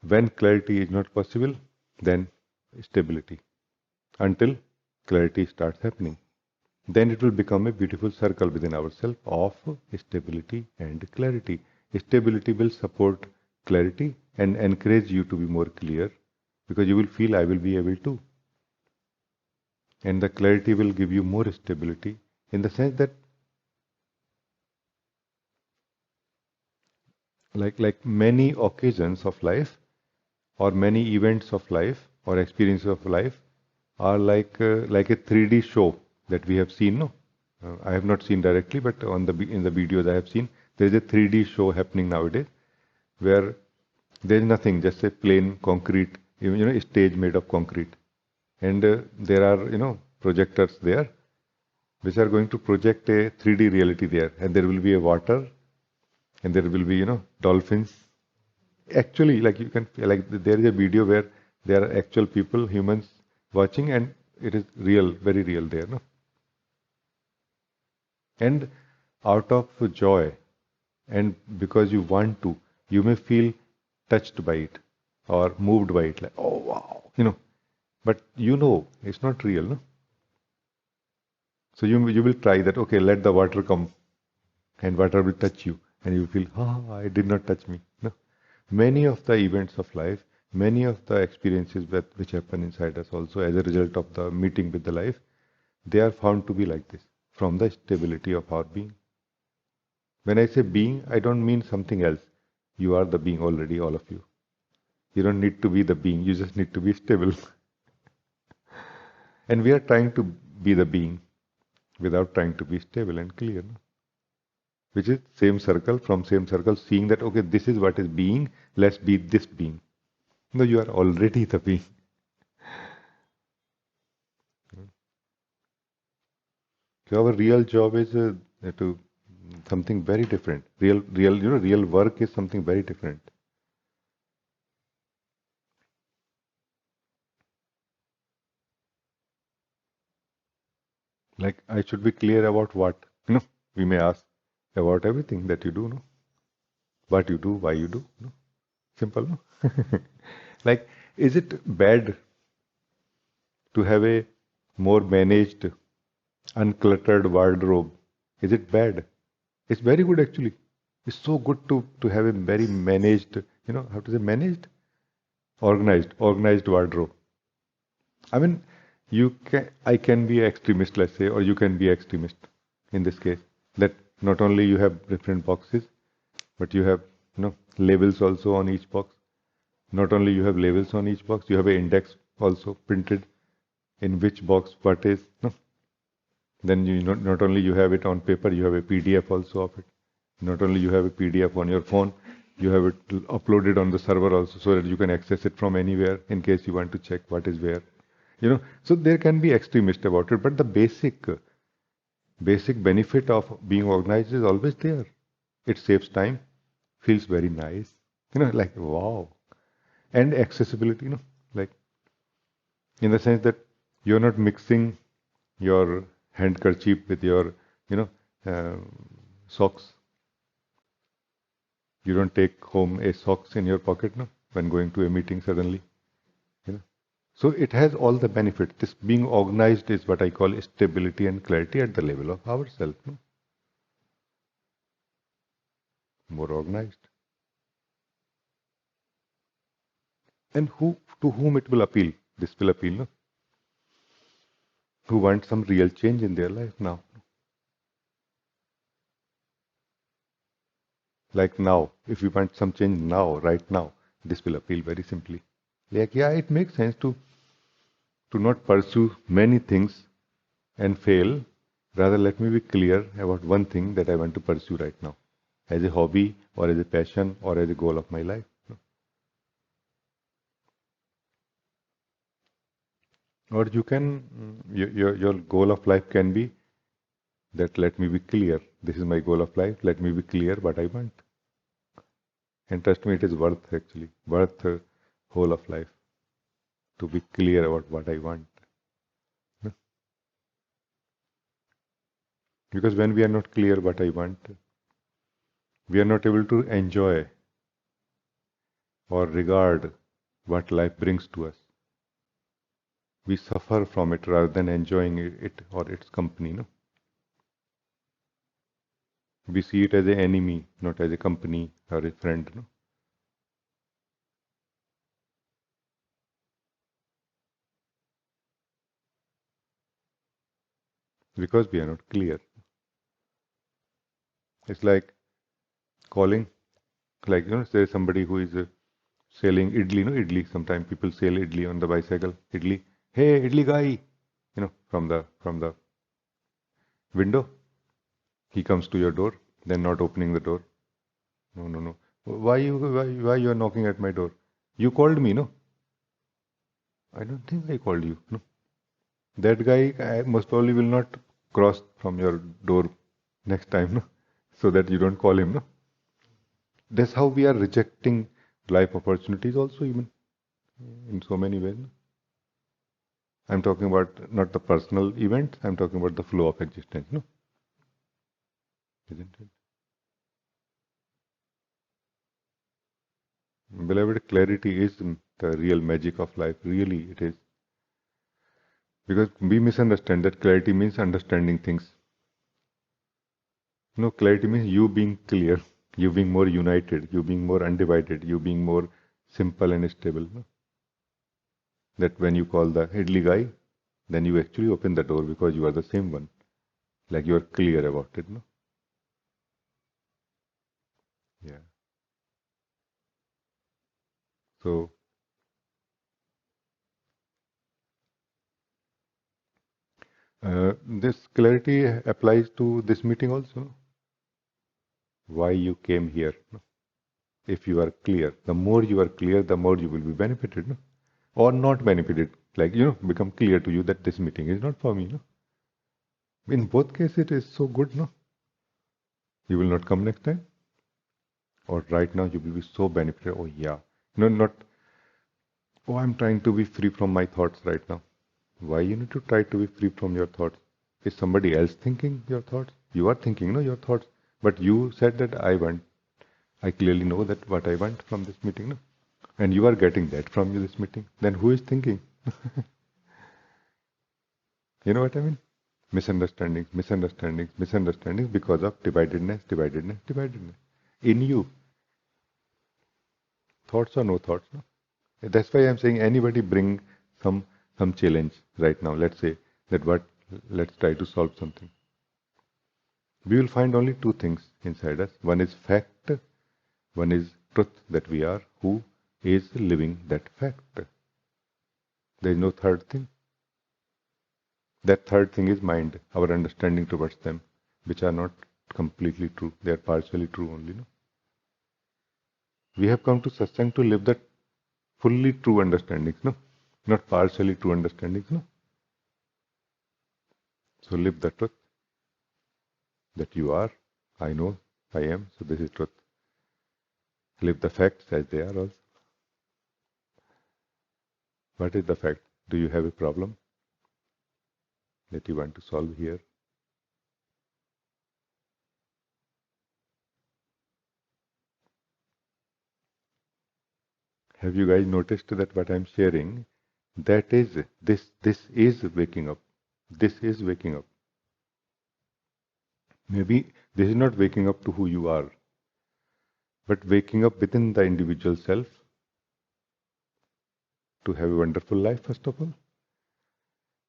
when clarity is not possible, then stability. Until clarity starts happening, then it will become a beautiful circle within ourselves of stability and clarity. Stability will support clarity and encourage you to be more clear, because you will feel I will be able to. And the clarity will give you more stability in the sense that like many occasions of life or many events of life or experiences of life are like a 3D show that we have seen. No, I have not seen directly, but in the videos I have seen, there is a 3D show happening nowadays, where there is nothing, just a plain concrete, a stage made of concrete, and there are projectors there, which are going to project a 3D reality there, and there will be a water, and there will be dolphins. Actually, like you can like there is a video where there are actual people, humans watching, and it is real, very real there, no? And out of joy, and because you want to, you may feel touched by it or moved by it, like, oh wow, but it's not real, no? So you will try that, okay, let the water come, and water will touch you, and you feel, it did not touch me. No. Many of the events of life, many of the experiences which happen inside us also as a result of the meeting with the life, they are found to be like this, from the stability of our being. When I say being, I don't mean something else. You are the being already, all of you. You don't need to be the being, you just need to be stable. And we are trying to be the being without trying to be stable and clear. No? Which is same circle, from same circle, seeing that, okay, this is what is being, let's be this being. No, you are already the being. So our real job is to something very different. Real work is something very different. Like, I should be clear about what, we may ask about everything that you do, no? What you do, why you do, no? Simple, no? Like, is it bad to have a more managed, uncluttered wardrobe? Is it bad? It's very good actually. It's so good to have a very managed, how to say managed? Organized wardrobe. I mean, I can be an extremist, let's say, or you can be an extremist in this case. That not only you have different boxes, but you have, labels also on each box. Not only you have labels on each box, you have an index also printed in which box what is. No? Then you not only you have it on paper, you have a PDF also of it. Not only you have a PDF on your phone, you have it uploaded on the server also, so that you can access it from anywhere in case you want to check what is where. So there can be extremist about it, but the basic benefit of being organized is always there. It saves time, feels very nice, like wow. And accessibility, like in the sense that You're not mixing your handkerchief with your, uh, socks. You don't take home a socks in your pocket, no, when going to a meeting suddenly. You know. So it has all the benefits. This being organized is what I call stability and clarity at the level of ourselves. No? More organized. And to whom it will appeal? This will appeal, no? Who want some real change in their life now. Like now, if we want some change now, right now, this will appeal very simply. Like, yeah, it makes sense to not pursue many things and fail. Rather, let me be clear about one thing that I want to pursue right now, as a hobby or as a passion or as a goal of my life. Or you can, your goal of life can be that let me be clear. This is my goal of life. Let me be clear what I want. And trust me, it is worth whole of life to be clear about what I want. Because when we are not clear what I want, we are not able to enjoy or regard what life brings to us. We suffer from it rather than enjoying it or its company. No? We see it as an enemy, not as a company or a friend. No? Because we are not clear. It's like calling, like, there is somebody who is selling idli, no, idli. Sometimes people sell idli on the bicycle. Idli, hey, idli guy, from the window. He comes to your door, then not opening the door. No, no, no. Why you are knocking at my door? You called me, no? I don't think I called you. No. That guy most probably will not cross from your door next time, no? So that you don't call him, no? That's how we are rejecting life opportunities also, even in so many ways. No? I'm talking about not the personal events, I'm talking about the flow of existence, no? Isn't it? Beloved, clarity is the real magic of life. Really, it is. Because we misunderstand that clarity means understanding things. No, clarity means you being clear, you being more united, you being more undivided, you being more simple and stable. No? That when you call the idli guy, then you actually open the door because you are the same one. Like you are clear about it. No? Yeah. So, this clarity applies to this meeting also. Why you came here. No? If you are clear, the more you are clear, the more you will be benefited. No? Or not benefited. Like, become clear to you that this meeting is not for me. No? In both cases, it is so good, no? You will not come next time? Or right now, you will be so benefited. Oh, yeah. Not, oh, I'm trying to be free from my thoughts right now. Why you need to try to be free from your thoughts? Is somebody else thinking your thoughts? You are thinking, no, your thoughts. But you said that I want. I clearly know that what I want from this meeting, no? And you are getting that from this meeting. Then who is thinking? You know what I mean? Misunderstandings, misunderstandings, misunderstandings because of dividedness, dividedness, dividedness. In you. Thoughts or no thoughts, no? That's why I'm saying anybody bring some challenge right now. Let's say that let's try to solve something. We will find only two things inside us. One is fact, one is truth that we are, who is living that fact. There is no third thing. That third thing is mind, our understanding towards them, which are not completely true. They are partially true only. No? We have come to Satsang to live that fully true understandings, no? Not partially true understandings, no? So live the truth that you are, I know, I am, so this is truth. Live the facts as they are also. What is the fact? Do you have a problem? that you want to solve here. Have you guys noticed that what I'm sharing, that is, this is waking up. This is waking up. Maybe this is not waking up to who you are, but waking up within the individual self to have a wonderful life, first of all,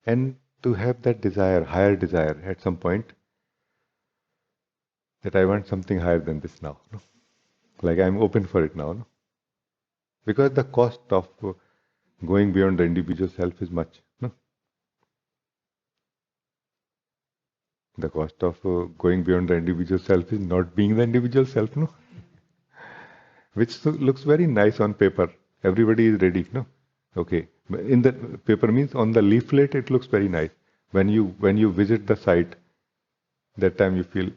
and to have that desire, higher desire at some point, that I want something higher than this now. No? Like I'm open for it now. No? Because the cost of going beyond the individual self is much. No? The cost of going beyond the individual self is not being the individual self, no? Which looks very nice on paper. Everybody is ready, no? Okay. In the paper means on the leaflet it looks very nice. When you visit the site, that time you feel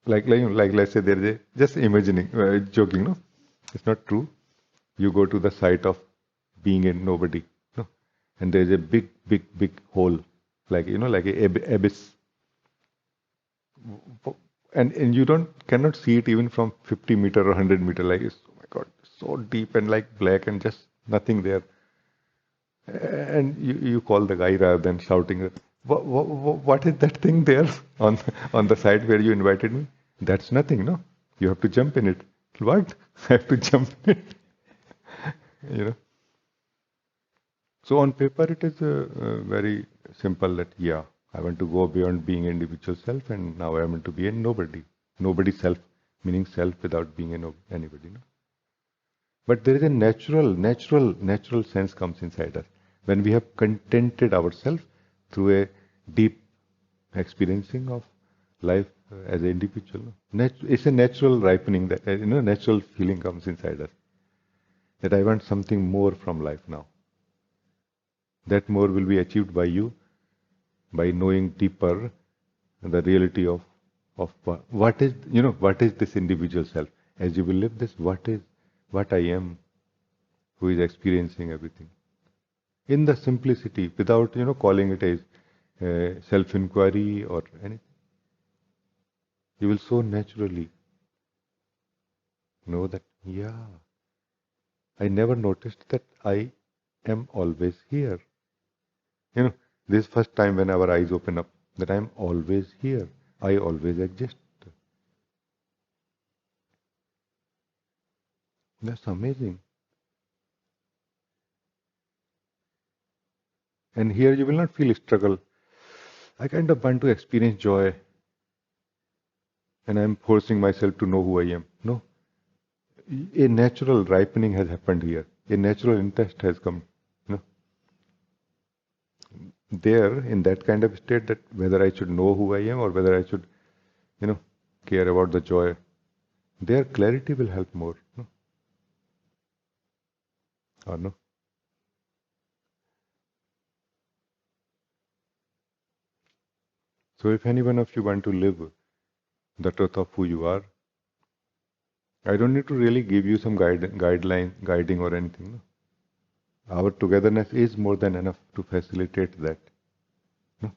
like let's say there is a, just imagining, joking, no? It's not true. You go to the site of being a nobody, no? And there is a big hole, like like a abyss. And you cannot see it even from 50 meter or 100 meter, like it's, oh my God, so deep and like black and just nothing there. And you call the guy rather than shouting, what is that thing there on the side where you invited me? That's nothing, no? You have to jump in it. What? I have to jump in it. So on paper it is very simple that, yeah, I want to go beyond being an individual self, and now I want to be a nobody. Nobody self, meaning self without being anybody. No? But there is a natural sense comes inside us when we have contented ourselves through a deep experiencing of life as an individual. It's a natural ripening, that natural feeling comes inside us that I want something more from life now. That more will be achieved by you by knowing deeper the reality of what is this individual self. As you will live this, what I am, who is experiencing everything. In the simplicity, without calling it a self-inquiry or anything. You will so naturally know that, yeah, I never noticed that I am always here. This is first time when our eyes open up, that I am always here. I always exist. That's amazing. And here you will not feel struggle. I kind of want to experience joy. And I'm forcing myself to know who I am. No. A natural ripening has happened here. A natural interest has come. There, in that kind of state, that whether I should know who I am or whether I should, care about the joy, their clarity will help more. No? Or no? So if any one of you want to live the truth of who you are, I don't need to really give you some guiding or anything. No? Our togetherness is more than enough to facilitate that. No?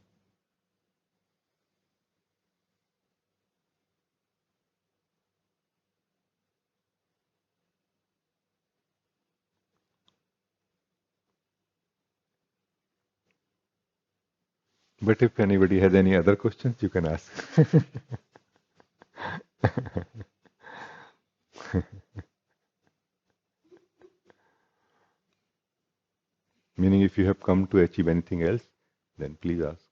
But if anybody has any other questions, you can ask. Meaning, if you have come to achieve anything else, then please ask.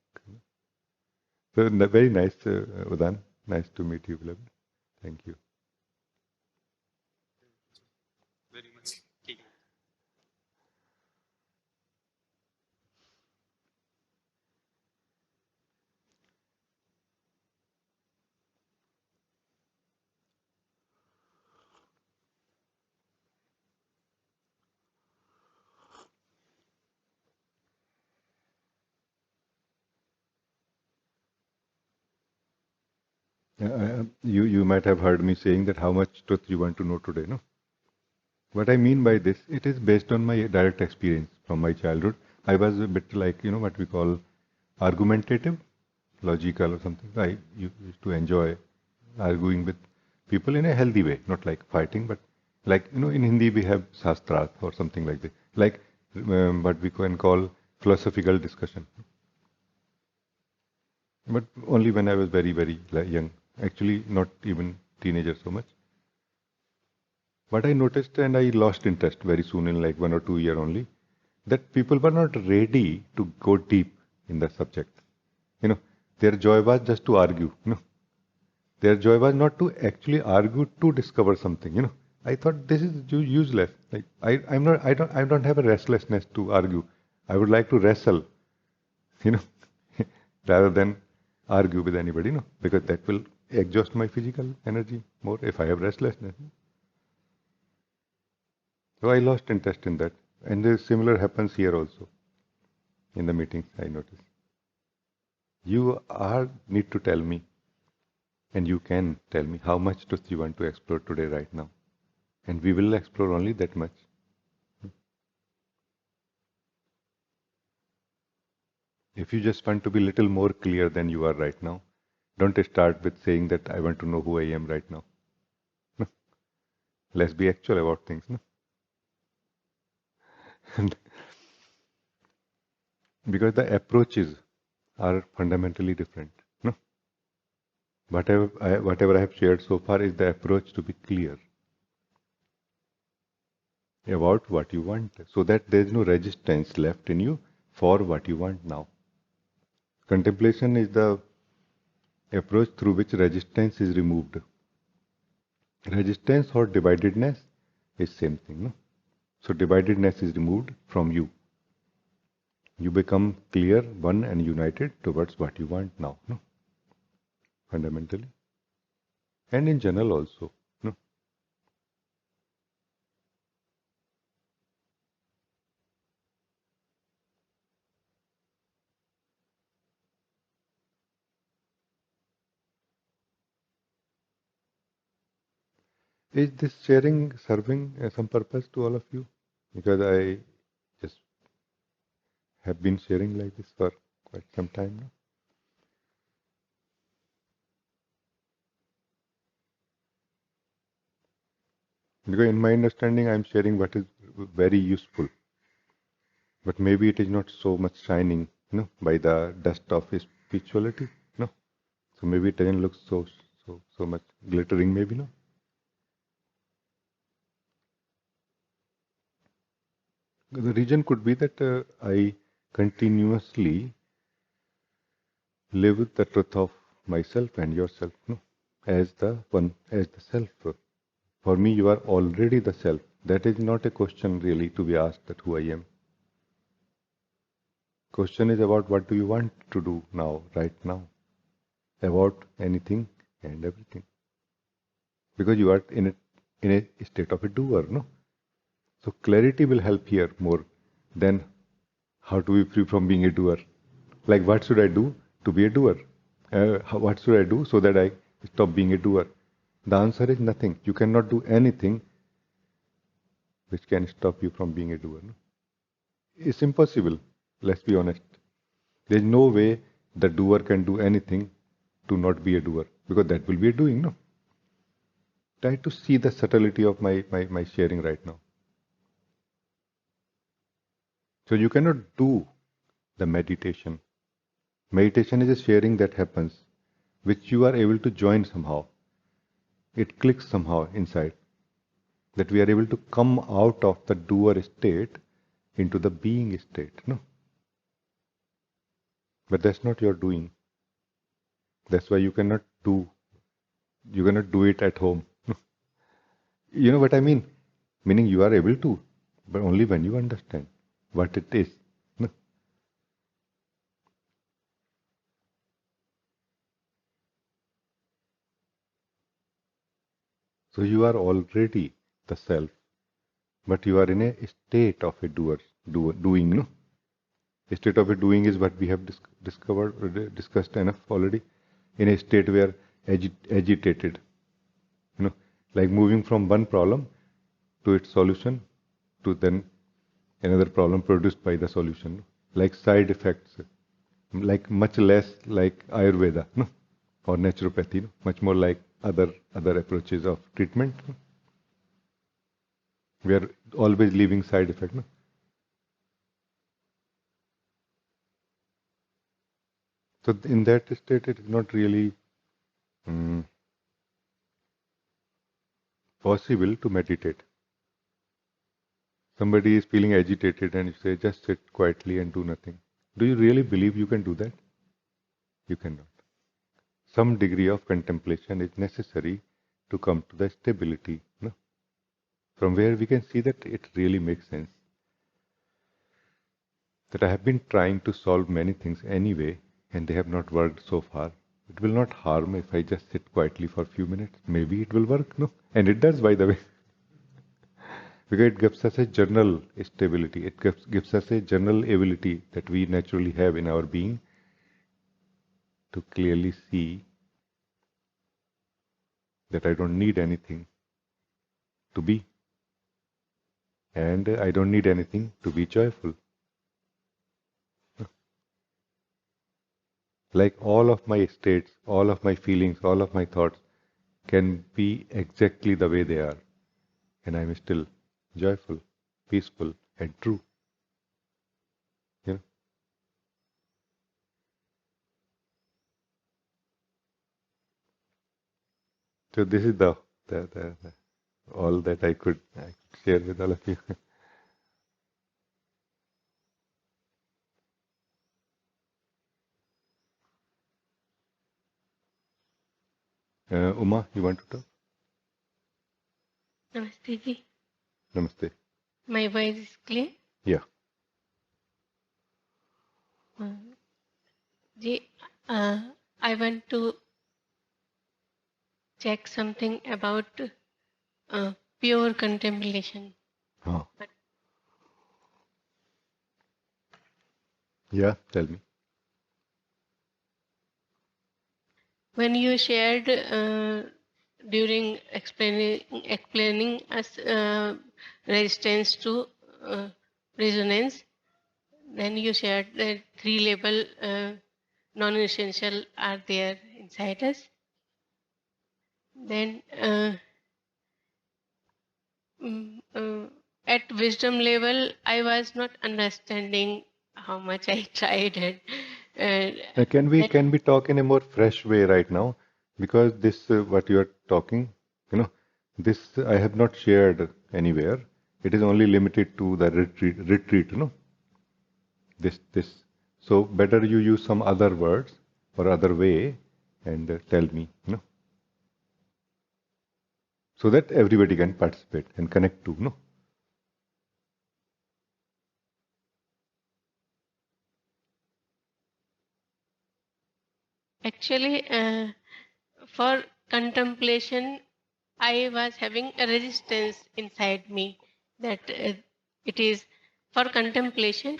So, very nice, Udan. Nice to meet you, beloved. Thank you. Very much. You might have heard me saying that how much truth you want to know today, no? What I mean by this, it is based on my direct experience from my childhood. I was a bit like, what we call argumentative, logical or something. I used to enjoy arguing with people in a healthy way, not like fighting, but like, in Hindi we have shastras or something like that, like what we can call philosophical discussion. But only when I was very, very young, actually not even teenager so much. But I noticed and I lost interest very soon in like 1 or 2 years only, that people were not ready to go deep in the subject. Their joy was just to argue. Their joy was not to actually argue to discover something. I thought this is useless. Like I don't have a restlessness to argue. I would like to wrestle, you know, rather than argue with anybody, because that will exhaust my physical energy more if I have restlessness. So I lost interest in that. And the similar happens here also. In the meetings, I notice. You need to tell me, and you can tell me how much truth you want to explore today, right now. And we will explore only that much. If you just want to be a little more clear than you are right now, don't start with saying that I want to know who I am right now. No. Let's be actual about things. No? Because the approaches are fundamentally different. No? Whatever I have shared so far is the approach to be clear about what you want, so that there is no resistance left in you for what you want now. Contemplation is the approach through which resistance is removed. Resistance or dividedness is same thing. No? So dividedness is removed from you. You become clear, one and united towards what you want now. No? Fundamentally. And in general also. No? Is this sharing serving some purpose to all of you? Because I just have been sharing like this for quite some time now. Because in my understanding, I am sharing what is very useful. But maybe it is not so much shining, by the dust of spirituality. No. So maybe it doesn't look so much glittering, maybe, no. The reason could be that I continuously live with the truth of myself and yourself, as the one, as the self. For me, you are already the self. That is not a question really to be asked that who I am. Question is about what do you want to do now, right now, about anything and everything. Because you are in a state of a doer, no? So clarity will help here more than how to be free from being a doer. Like what should I do to be a doer? What should I do so that I stop being a doer? The answer is nothing. You cannot do anything which can stop you from being a doer. No? It's impossible, let's be honest. There's no way the doer can do anything to not be a doer, because that will be a doing, no? Try to see the subtlety of my sharing right now. So you cannot do the meditation. Meditation is a sharing that happens, which you are able to join somehow. It clicks somehow inside, that we are able to come out of the doer state into the being state, no? But that's not your doing. That's why you cannot do it at home. You know what I mean? Meaning you are able to, but only when you understand what it is. No? So you are already the self, but you are in a state of a doing, no? A state of a doing is what we have discussed enough already. In a state where agitated, like moving from one problem to its solution to then another problem produced by the solution, like side effects. like much less like Ayurveda, no? Or naturopathy, no? Much more like other approaches of treatment. No? We are always leaving side effect. No? So in that state, it is not really possible to meditate. Somebody is feeling agitated and you say, just sit quietly and do nothing. Do you really believe you can do that? You cannot. Some degree of contemplation is necessary to come to the stability, no? From where we can see that it really makes sense. That I have been trying to solve many things anyway, and they have not worked so far. It will not harm if I just sit quietly for a few minutes. Maybe it will work, no? And it does, by the way. Because it gives us a general stability. It gives us a general ability that we naturally have in our being to clearly see that I don't need anything to be. And I don't need anything to be joyful. Like all of my states, all of my feelings, all of my thoughts can be exactly the way they are. And I'm still joyful, peaceful, and true. You know? So this is the all that I could share with all of you. Uma, you want to talk? Namaste ji. Namaste. My voice is clear? Yeah. Ji, I want to check something about pure contemplation. Oh. Yeah, tell me. When you shared during explaining us resistance to resonance, then you shared that 3 level non-essential are there inside us. Then at wisdom level, I was not understanding how much I tried. Can we talk in a more fresh way right now? Because this what you are talking, this I have not shared anywhere. It is only limited to the retreat, This. So better you use some other words or other way and tell me, so that everybody can participate and connect to, Actually, for contemplation, I was having a resistance inside me that it is for contemplation.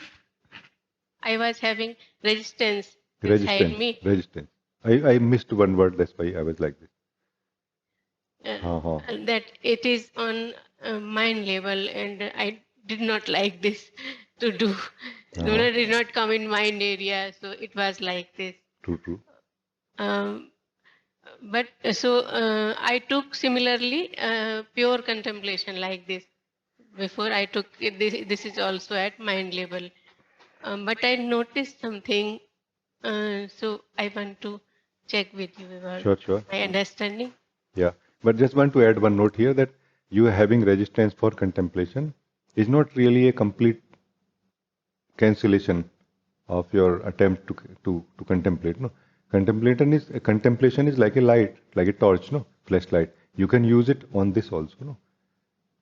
I was having resistance inside me. Resistance. I missed one word. That's why I was like this. That it is on mind level, and I did not like this to do. Luna did not come in mind area, so it was like this. True. But so I took similarly pure contemplation like this. Before I took it, this is also at mind level. But I noticed something, so I want to check with you about Sure. my understanding. Yeah, but just want to add one note here that you having resistance for contemplation is not really a complete cancellation of your attempt to contemplate. No, contemplation is like a light, like a torch, flashlight. You can use it on this also. No,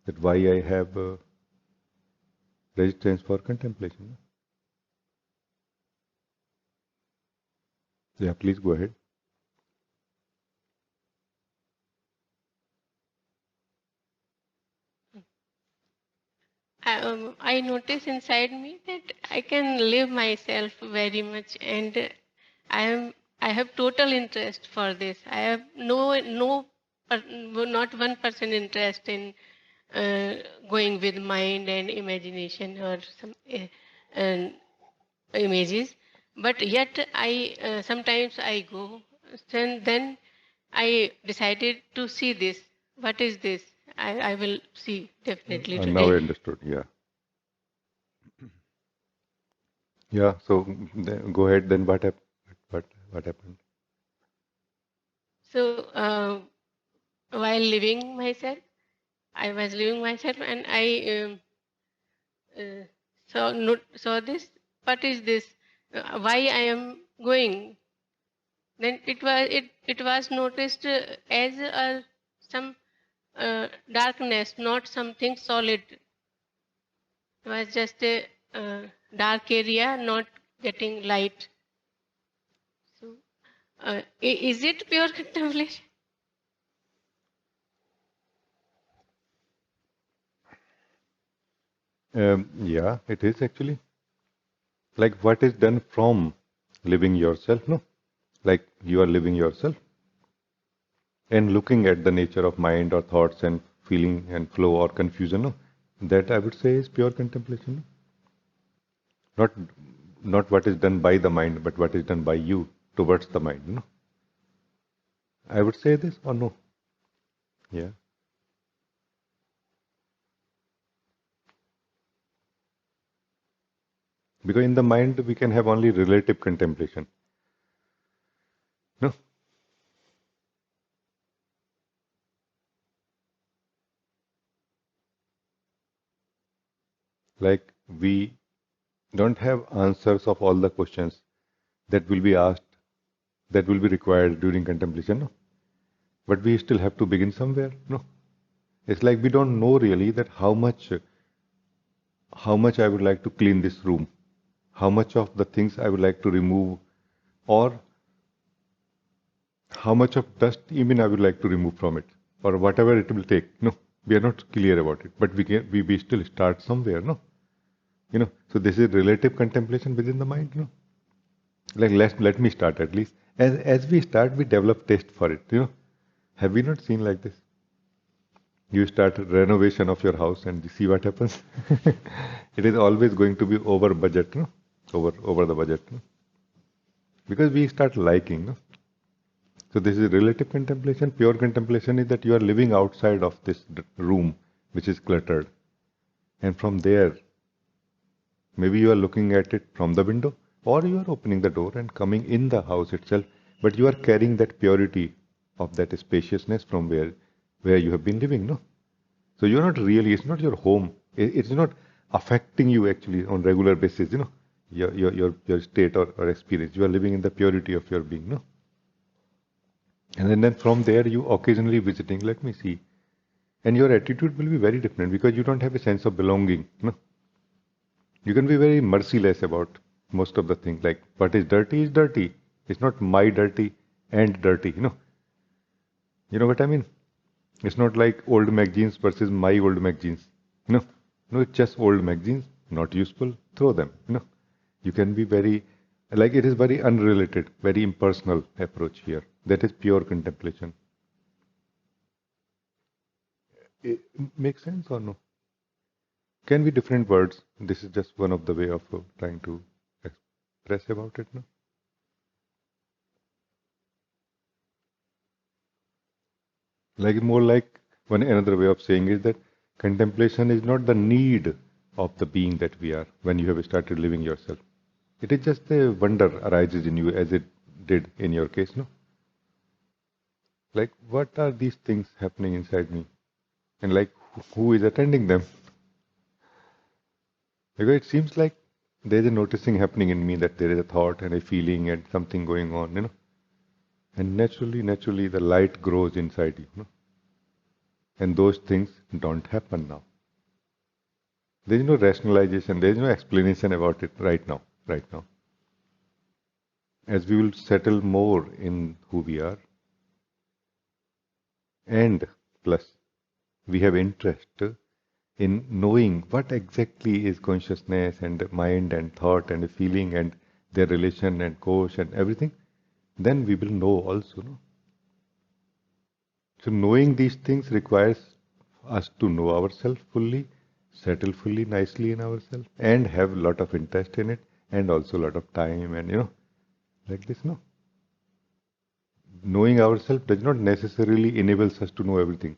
that why I have resistance for contemplation. No? Yeah, please go ahead. I notice inside me that I can live myself very much, and I have total interest for this. I have not 1% interest in going with mind and imagination or some images. But yet I sometimes I go, then I decided to see this. What is this? I will see definitely Now I today. understood. Yeah. Yeah. So go ahead. Then what happened? So while living myself, I was living myself, and I saw this. What is this? Why I am going? Then it was noticed as some darkness, not something solid. It was just a dark area, not getting light. So, is it pure contemplation? Yeah, it is actually. Like what is done from living yourself, no? Like you are living yourself and looking at the nature of mind or thoughts and feeling and flow or confusion, no? That I would say is pure contemplation, no? Not what is done by the mind, but what is done by you towards the mind, no? I would say this or no? Yeah. Because in the mind we can have only relative contemplation. No? Like we don't have answers of all the questions that will be asked, that will be required during contemplation, no? But we still have to begin somewhere, no? It's like we don't know really that how much I would like to clean this room, how much of the things I would like to remove, or how much of dust even I would like to remove from it, or whatever it will take. No, we are not clear about it, but we still start somewhere, no? So this is relative contemplation within the mind, no? Like let me start at least. As we start, we develop taste for it. Have we not seen like this? You start renovation of your house and you see what happens. It is always going to be over budget, no? Over the budget, no? Because we start liking, no? So this is relative contemplation. Pure contemplation is that you are living outside of this room which is cluttered, and from there, maybe you are looking at it from the window, or you are opening the door and coming in the house itself, but you are carrying that purity of that spaciousness from where you have been living, no? So you're not really, it's not your home. It's not affecting you actually on regular basis, your state or experience. You are living in the purity of your being, no? And then from there you occasionally visiting, let me see. And your attitude will be very different because you don't have a sense of belonging, no? You can be very merciless about most of the things. Like what is dirty is dirty. It's not my dirty and dirty. You know what I mean? It's not like old magazines versus my old magazines. No, no, it's just old magazines, not useful. Throw them. You can be very, like it is very unrelated, very impersonal approach here. That is pure contemplation. It makes sense or no? Can be different words. This is just one of the way of trying to express about it. No? Like more like one another way of saying is that contemplation is not the need of the being that we are when you have started living yourself. It is just a wonder arises in you as it did in your case, no? Like what are these things happening inside me? And like who is attending them? Because it seems like there is a noticing happening in me that there is a thought and a feeling and something going on. And naturally the light grows inside you. And those things don't happen now. There is no rationalization, there is no explanation about it right now. As we will settle more in who we are, and plus we have interest in knowing what exactly is consciousness and mind and thought and feeling and their relation and cause and everything, then we will know also. No? So knowing these things requires us to know ourselves fully, settle fully nicely in ourselves, and have a lot of interest in it, and also a lot of time, and like this, no. Knowing ourselves does not necessarily enables us to know everything.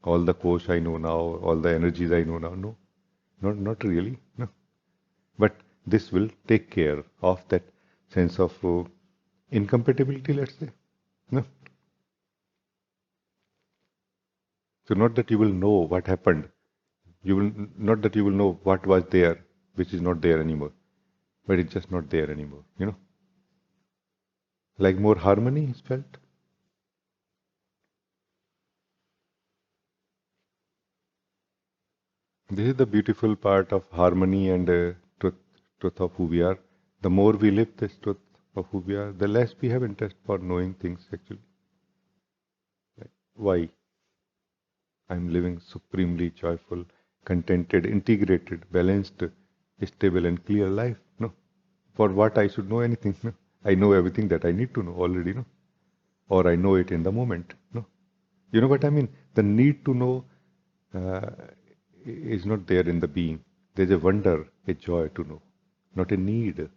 All the kosh I know now, all the energies I know now. No, not really. No. But this will take care of that sense of incompatibility, let's say. No. So not that you will know what happened. Not that you will know what was there, which is not there anymore. But it's just not there anymore, Like more harmony is felt. This is the beautiful part of harmony and truth of who we are. The more we live this truth of who we are, the less we have interest for knowing things actually. Like, why? I'm living supremely joyful, contented, integrated, balanced, stable and clear life. No. For what I should know anything? No. I know everything that I need to know already, no? Or I know it in the moment. No. You know what I mean? The need to know is not there in the being. There's a wonder, a joy to know, not a need.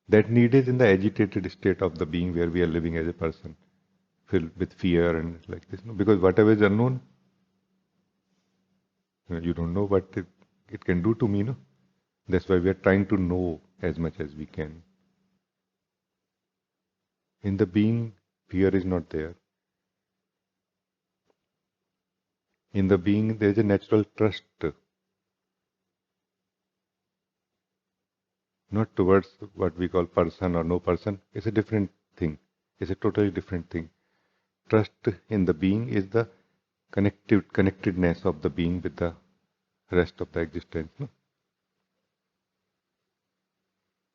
That need is in the agitated state of the being where we are living as a person, filled with fear and like this. No? Because whatever is unknown, you don't know what it can do to me. No? That's why we are trying to know as much as we can. In the being, fear is not there. In the being, there is a natural trust. Not towards what we call person or no person. It's a different thing. It's a totally different thing. Trust in the being is the connectedness of the being with the rest of the existence. No?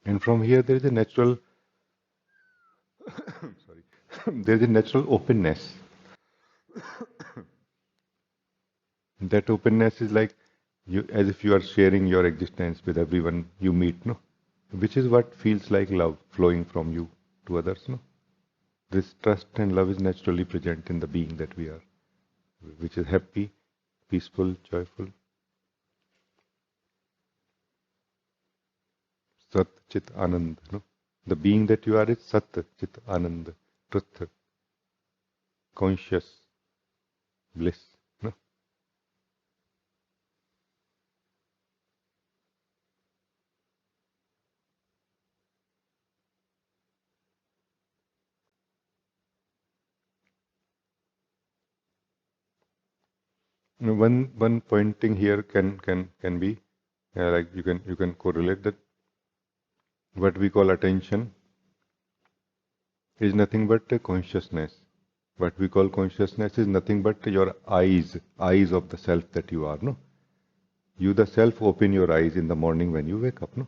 And from here there is a natural there is a natural openness. That openness is like as if you are sharing your existence with everyone you meet, no? Which is what feels like love flowing from you to others, no? This trust and love is naturally present in the being that we are, which is happy, peaceful, joyful. Sat Chit Anand, no? The being that you are is Sat Chit Anand, truth, conscious, bliss, no? One pointing here can be like you can correlate that what we call attention is nothing but a consciousness. What we call consciousness is nothing but your eyes of the self that you are, no? You the self open your eyes in the morning when you wake up, no?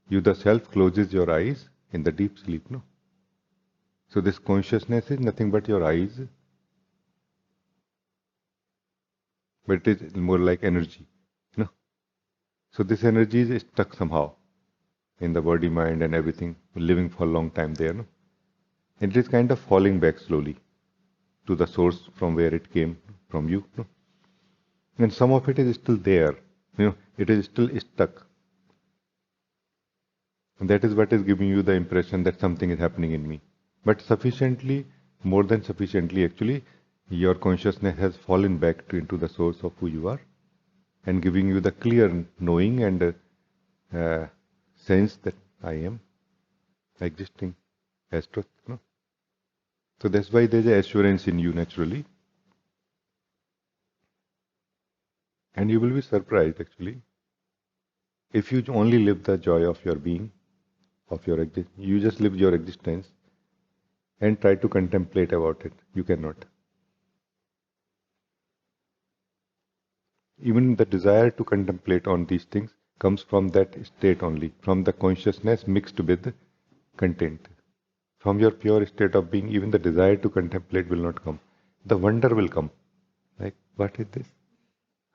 You the self closes your eyes in the deep sleep, no? So this consciousness is nothing but your eyes, but it is more like energy, no? So this energy is stuck somehow in the body, mind and everything, living for a long time there, no? It is kind of falling back slowly to the source from where it came from you, no? And some of it is still there, it is still stuck. And that is what is giving you the impression that something is happening in me. But sufficiently, more than sufficiently actually, your consciousness has fallen back into the source of who you are and giving you the clear knowing and sense that I am existing as truth. No? So that's why there's an assurance in you naturally. And you will be surprised actually. If you only live the joy of your being, you just live your existence and try to contemplate about it. You cannot. Even the desire to contemplate on these things comes from that state only, from the consciousness mixed with content. From your pure state of being, even the desire to contemplate will not come. The wonder will come. Like, what is this?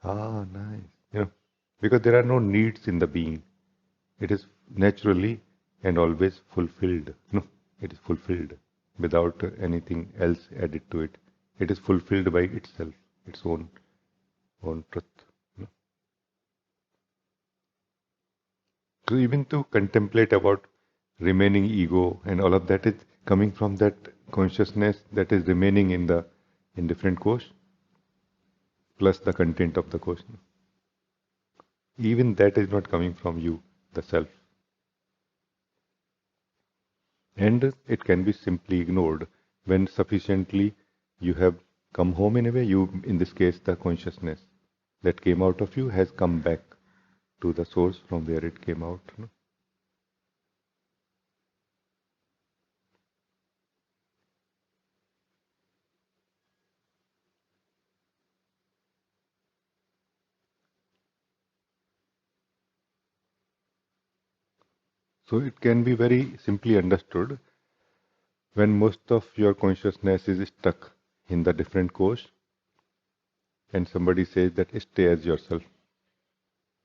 Ah, nice. Because there are no needs in the being. It is naturally and always fulfilled. No, it is fulfilled without anything else added to it. It is fulfilled by itself, its own truth. No? So even to contemplate about remaining ego and all of that is coming from that consciousness that is remaining in different kosh, plus the content of the kosh. Even that is not coming from you, the self. And it can be simply ignored when sufficiently you have come home in a way. You, in this case, the consciousness that came out of you has come back to the source from where it came out. So it can be very simply understood when most of your consciousness is stuck in the different course and somebody says that stay as yourself.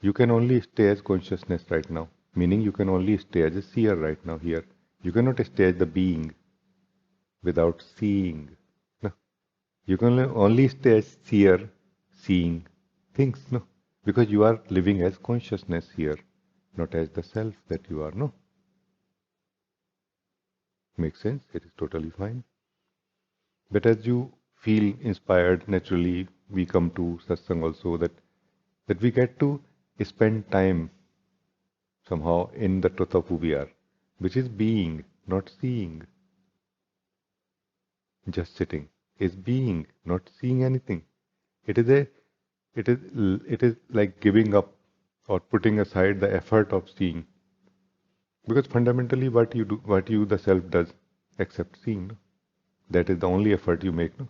You can only stay as consciousness right now, meaning you can only stay as a seer right now here. You cannot stay as the being without seeing. No. You can only stay as seer, seeing things, no? Because you are living as consciousness here, not as the self that you are, no? Makes sense? It is totally fine. But as you feel inspired, naturally we come to satsang also that we get to spend time somehow in the truth of who we are, which is being, not seeing. Just sitting is being, not seeing anything. It is like giving up or putting aside the effort of seeing. Because fundamentally what you the self does, except seeing, no? That is the only effort you make, no?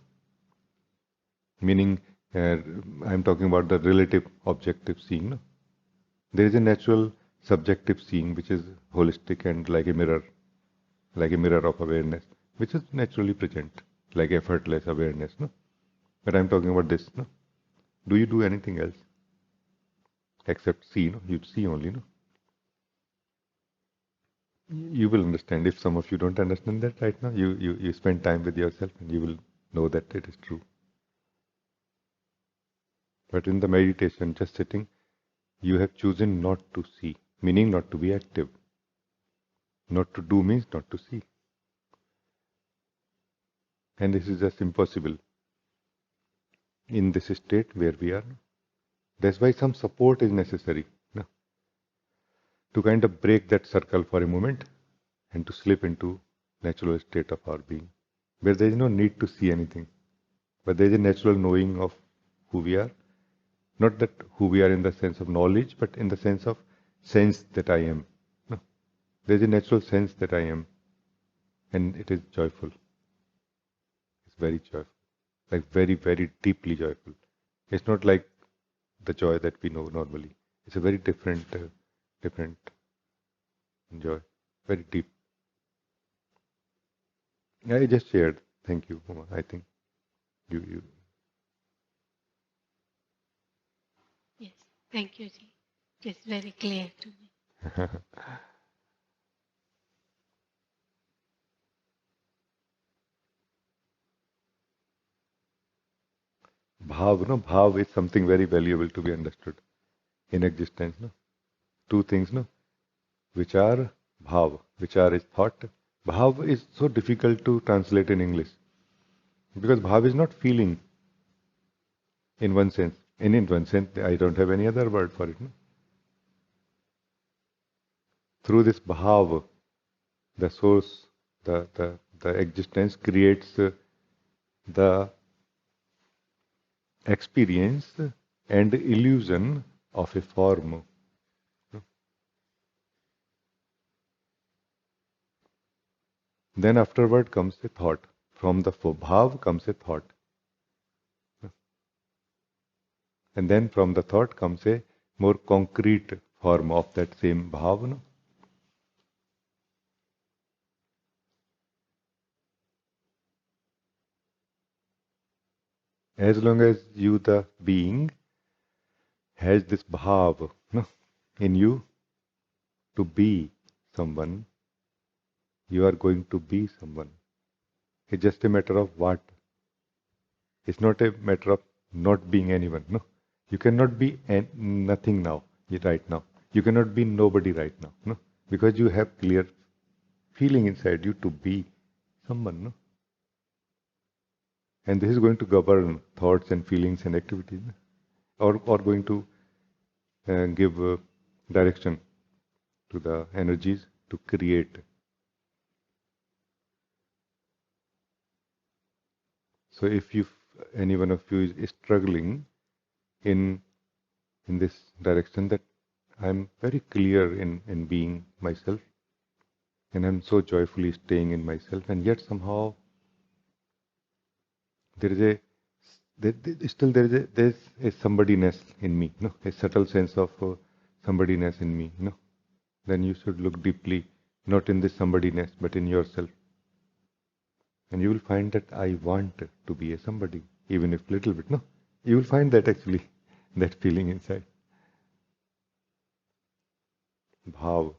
Meaning, I'm talking about the relative objective seeing, no? There is a natural subjective seeing which is holistic and like a mirror of awareness, which is naturally present, like effortless awareness, no? But I'm talking about this, no? Do you do anything else except see, no? You see only, no? You will understand. If some of you don't understand that right now, you spend time with yourself and you will know that it is true. But in the meditation, just sitting, you have chosen not to see, meaning not to be active. Not to do means not to see. And this is just impossible in this state where we are. That's why some support is necessary, no? To kind of break that circle for a moment and to slip into natural state of our being, where there is no need to see anything, but there is a natural knowing of who we are. Not that who we are in the sense of knowledge, but in the sense of sense that I am. No. There is a natural sense that I am, and it is joyful. It's very joyful, like very, very deeply joyful. It's not like the joy that we know normally. It's a very different joy, very deep. I just shared. Thank you, Uma. I think you. Yes, thank you, Ji. It is very clear to me. Bhav, no? Bhav is something very valuable to be understood in existence, no? Two things, no? Which are bhav, which are is thought. Bhav is so difficult to translate in English because bhav is not feeling in one sense. In one sense, I don't have any other word for it. No? Through this bhav, the source, the existence creates the experience and illusion of a form. Then afterward comes a thought. From the bhav comes a thought. And then from the thought comes a more concrete form of that same bhav. No? As long as you, the being, has this bhav, no, in you to be someone, you are going to be someone. It's just a matter of what. It's not a matter of not being anyone. No, you cannot be nothing now, right now. You cannot be nobody right now, no? Because you have clear feeling inside you to be someone, no? And this is going to govern thoughts and feelings and activities, no? Or going to give direction to the energies to create. So if any one of you is struggling in this direction, that I'm very clear in being myself, and I'm so joyfully staying in myself, and yet somehow there is there's a somebodyness in me, no? A subtle sense of somebodyness in me, no? Then you should look deeply, not in this somebodyness, but in yourself. And you will find that I want to be a somebody, even if little bit, no? You will find that actually, that feeling inside. Bhav.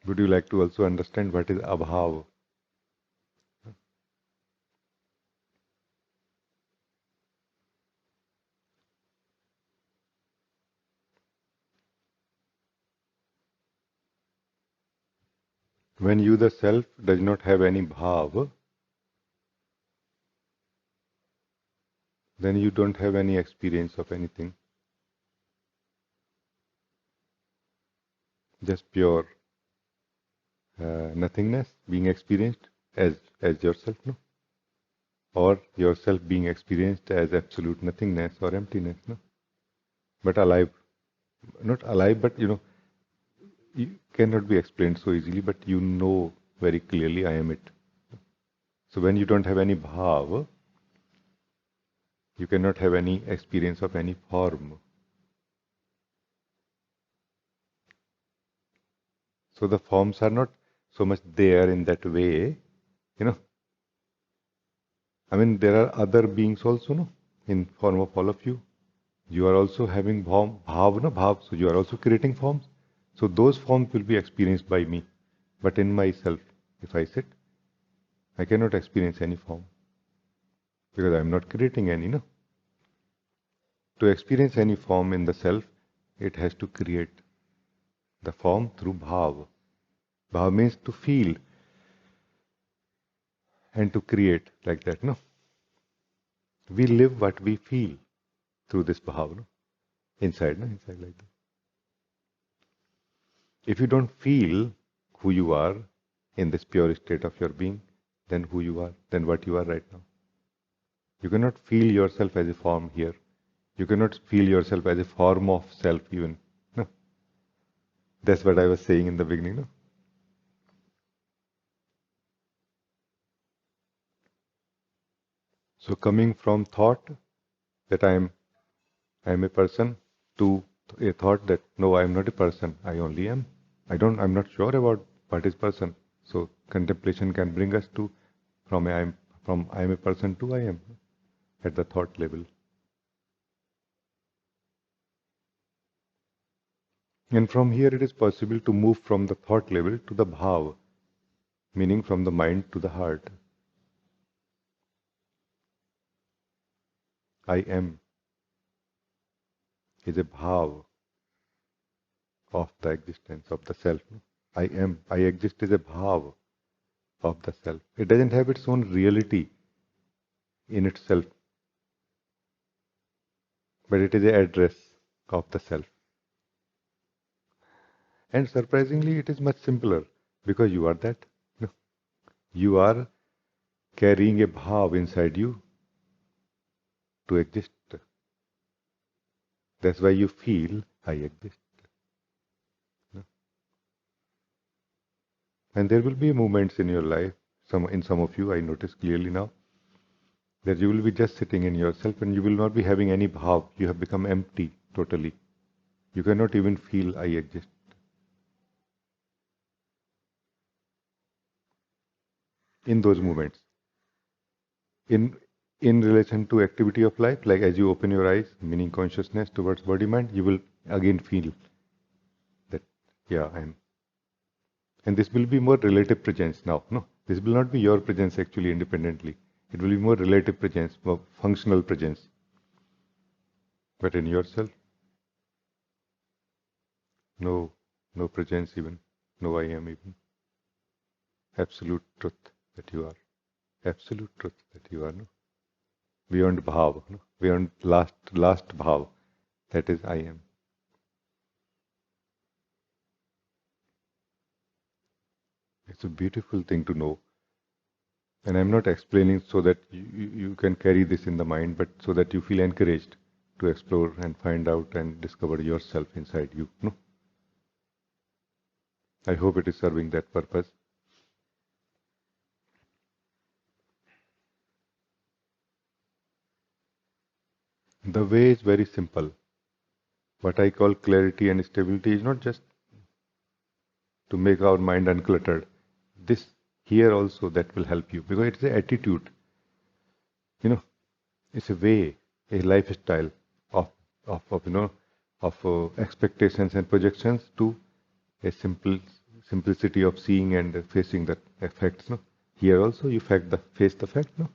Would you like to also understand what is abhav? When you, the self, does not have any bhav, then you don't have any experience of anything. Just pure nothingness being experienced as yourself, no? Or yourself being experienced as absolute nothingness or emptiness, no? But alive. Not alive, but you cannot be explained so easily, but you know very clearly I am it. So when you don't have any bhav, you cannot have any experience of any form. So the forms are not so much there in that way, I mean, there are other beings also, no? In form of all of you. You are also having bhav, no? Bhav. So you are also creating forms. So those forms will be experienced by me. But in myself, if I sit, I cannot experience any form. Because I am not creating any, no? To experience any form in the self, it has to create the form through bhav. Bhav means to feel and to create like that, no? We live what we feel through this bhav, no? Inside, no? Inside like that. If you don't feel who you are in this pure state of your being, then who you are, then what you are right now. You cannot feel yourself as a form here. You cannot feel yourself as a form of self even. No? That's what I was saying in the beginning. No? So coming from thought that I am a person to a thought that no, I am not a person, I only am. I'm not sure about what is person. So contemplation can bring us to from I am a person to I am at the thought level. And from here it is possible to move from the thought level to the bhav, meaning from the mind to the heart. I am is a bhav of the existence of the self. I am, I exist is a bhav of the self. It doesn't have its own reality in itself, but it is an address of the self. And surprisingly, it is much simpler because you are that. No? You are carrying a bhav inside you to exist. That's why you feel I exist. No? And there will be moments in your life, in some of you, I notice clearly now, that you will be just sitting in yourself and you will not be having any bhav. You have become empty totally. You cannot even feel I exist. In those moments. In relation to activity of life, like as you open your eyes, meaning consciousness towards body mind, you will again feel that, yeah, I am. And this will be more relative presence now. No, this will not be your presence actually independently. It will be more relative presence, more functional presence. But in yourself, no presence even, no I am even. Absolute truth that you are. Absolute truth that you are. No? Beyond bhav, no? Beyond last bhav, that is I am. It's a beautiful thing to know. And I'm not explaining so that you can carry this in the mind, but so that you feel encouraged to explore and find out and discover yourself inside you. No? I hope it is serving that purpose. The way is very simple. What I call clarity and stability is not just to make our mind uncluttered. This here also that will help you, because it's an attitude. It's a way, a lifestyle of expectations and projections to a simplicity of seeing and facing the effects. No, here also you face the fact. No,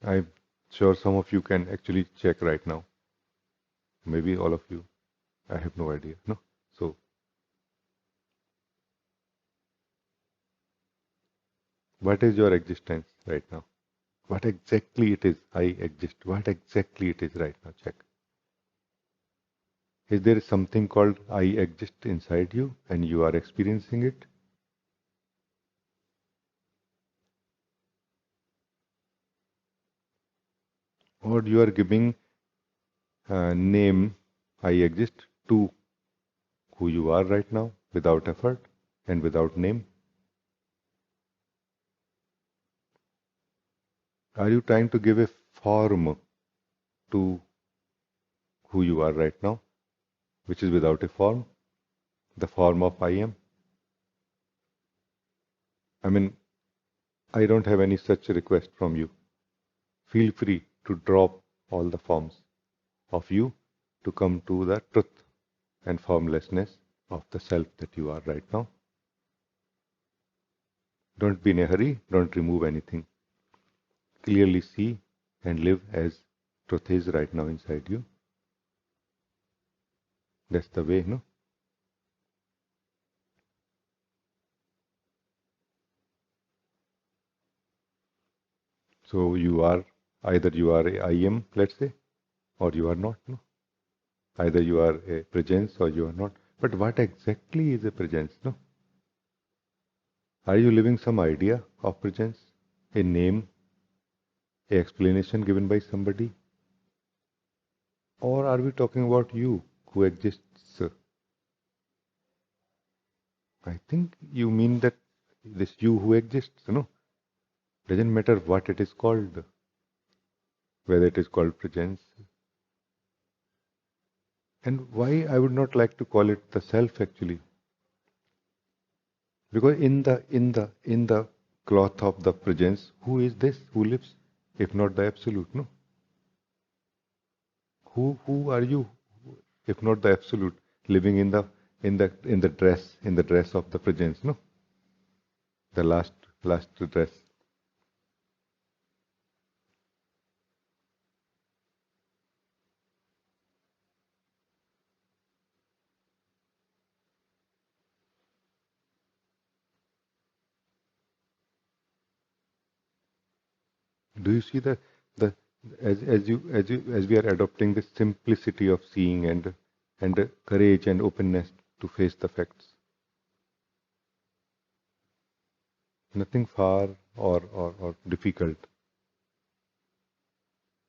I'm sure some of you can actually check right now. Maybe all of you. I have no idea. No, so what is your existence right now? What exactly it is I exist? What exactly it is right now? Check. Is there something called I exist inside you and you are experiencing it? Or you are giving name I exist to who you are right now without effort and without name? Are you trying to give a form to who you are right now, which is without a form, the form of I am? I mean, I don't have any such request from you. Feel free to drop all the forms of you to come to the truth and formlessness of the self that you are right now. Don't be in a hurry, don't remove anything. Clearly see and live as truth is right now inside you. That's the way, no? So either you are a I am, let's say, or you are not, no? Either you are a presence or you are not. But what exactly is a presence, no? Are you living some idea of presence? A name, a explanation given by somebody? Or are we talking about you who exists? I think you mean that this you who exists, no? Doesn't matter what it is called, whether it is called presence. And why I would not like to call it the self actually? Because in the cloth of the presence, who is this? Who lives? If not the absolute, no? Who are you? If not the absolute, living in the dress of the presence, no? The last dress. Do you see the as we are adopting this simplicity of seeing and courage and openness to face the facts? Nothing far or difficult.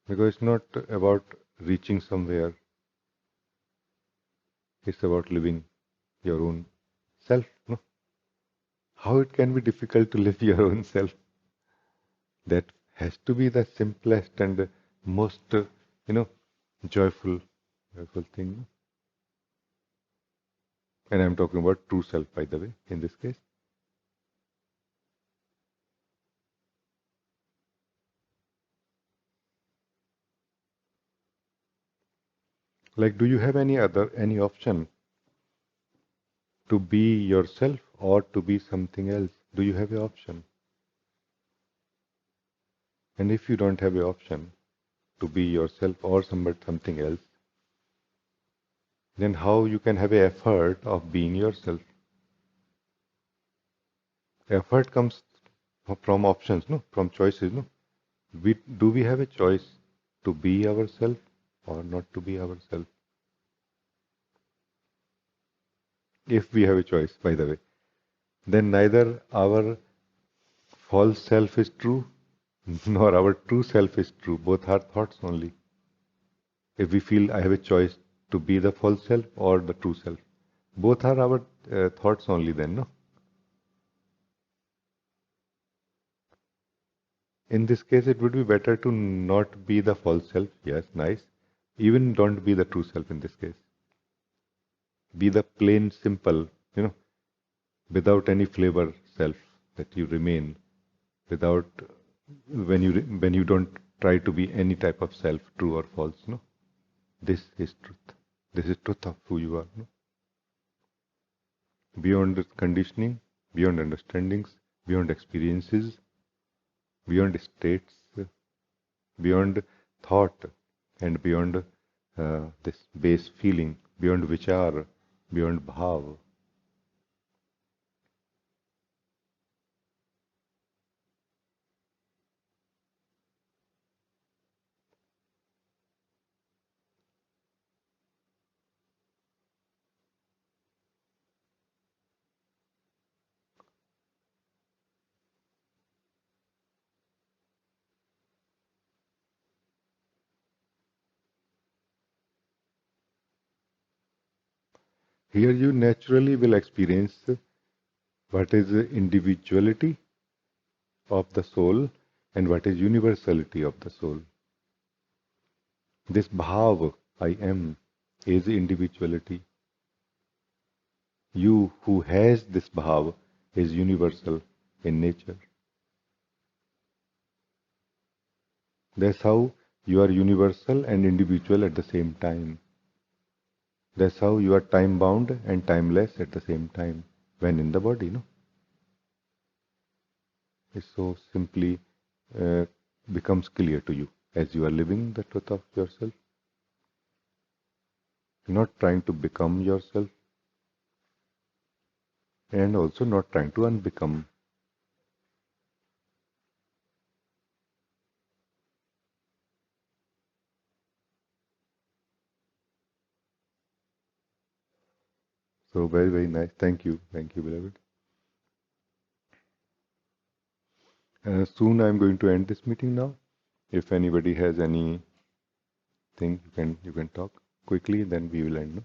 Because it's not about reaching somewhere. It's about living your own self. No? How it can be difficult to live your own self? That has to be the simplest and most, joyful thing. No? And I'm talking about true self, by the way, in this case. Like, do you have any option to be yourself or to be something else? Do you have an option? And if you don't have an option to be yourself or something else, then how you can have an effort of being yourself? Effort comes from options, no? From choices, no? Do we have a choice to be ourselves or not to be ourselves? If we have a choice, by the way, then neither our false self is true, nor our true self is true. Both are thoughts only. If we feel I have a choice to be the false self or the true self, both are our thoughts only then, no? In this case, it would be better to not be the false self. Yes, nice. Even don't be the true self in this case. Be the plain, simple, without any flavor self that you remain, without when you don't try to be any type of self, true or false. No, this is truth. This is truth of who you are. No? Beyond conditioning, beyond understandings, beyond experiences, beyond states, beyond thought, and beyond this base feeling, beyond vichar, beyond bhav. Here you naturally will experience what is individuality of the soul and what is universality of the soul. This bhav, I am, is individuality. You who has this bhav is universal in nature. That's how you are universal and individual at the same time. That's how you are time bound and timeless at the same time when in the body, no? It so simply uh, becomes clear to you as you are living the truth of yourself. Not trying to become yourself and also not trying to unbecome. So very, very nice. Thank you, beloved. Soon I'm going to end this meeting now. If anybody has anything, you can talk quickly. Then we will end. No?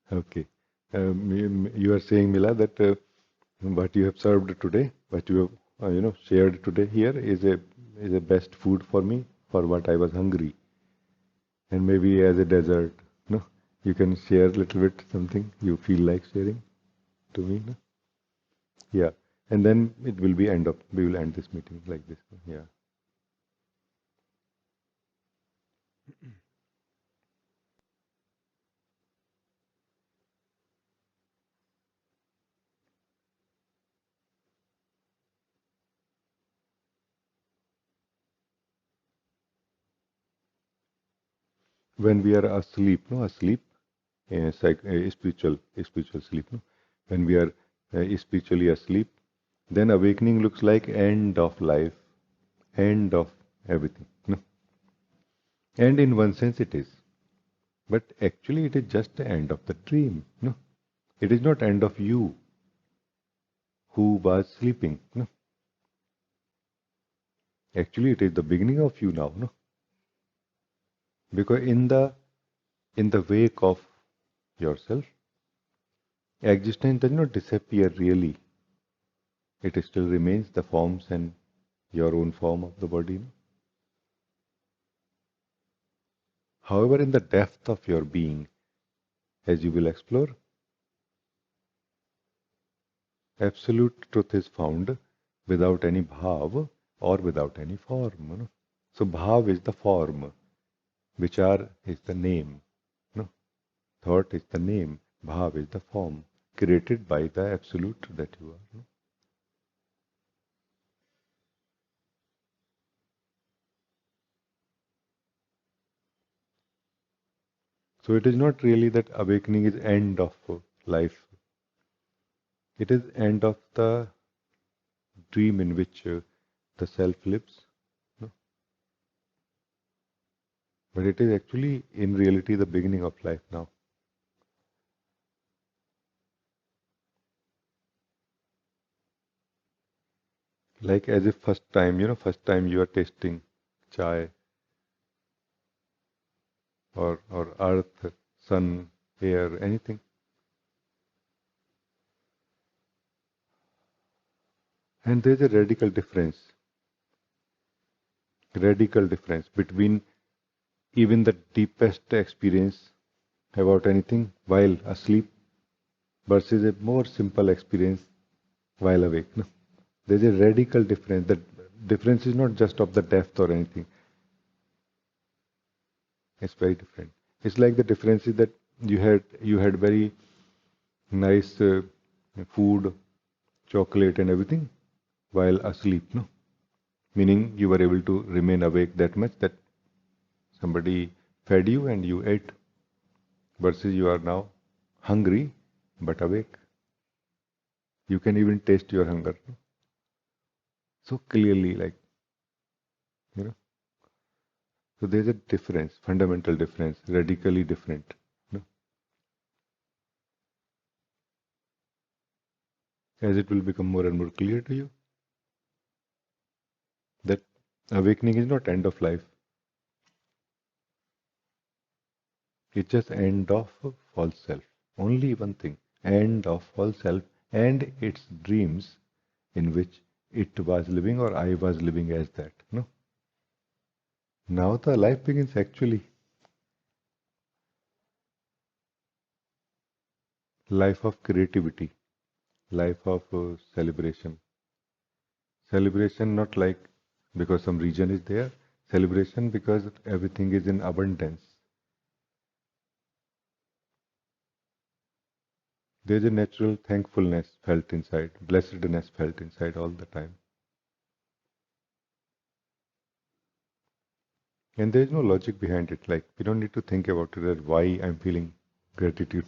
Okay. You are saying, Mila, that what you have served today, what you have shared today here is a best food for me for what I was hungry, and maybe as a dessert. No, you can share a little bit something you feel like sharing to me. No? Yeah, and then it will be end up. We will end this meeting like this. Yeah. When we are asleep, no, asleep. spiritual sleep. No? When we are spiritually asleep, then awakening looks like end of life, end of everything. No? And in one sense it is. But actually it is just the end of the dream. No? It is not end of you who was sleeping. No? Actually it is the beginning of you now. No? Because in the wake of yourself, existence does not disappear really. It still remains the forms and your own form of the body. No? However, in the depth of your being, as you will explore, absolute truth is found without any bhav or without any form. No? So bhav is the form, vichar is the name, no? Thought is the name, bhav is the form created by the absolute that you are. No? So it is not really that awakening is end of life. It is end of the dream in which the self lives. No? But it is actually in reality the beginning of life now. Like as if first time you are tasting chai or earth, sun, air, anything. And there is a radical difference between even the deepest experience about anything while asleep versus a more simple experience while awake. No? There is a radical difference. The difference is not just of the depth or anything. It's very different. It's like the difference is that you had very nice food, chocolate and everything while asleep, no? Meaning you were able to remain awake that much that somebody fed you and you ate, versus you are now hungry but awake. You can even taste your hunger. No? So clearly, like, you know. So there's a difference, fundamental difference, radically different. No? As it will become more and more clear to you that awakening is not end of life. It's just end of false self. Only one thing. End of false self and its dreams in which it was living or I was living as that. No? Now the life begins actually. Life of creativity. Life of celebration. Celebration not like because some region is there. Celebration because everything is in abundance. There is a natural thankfulness felt inside, blessedness felt inside all the time. And there is no logic behind it. Like, we don't need to think about it that why I'm feeling gratitude.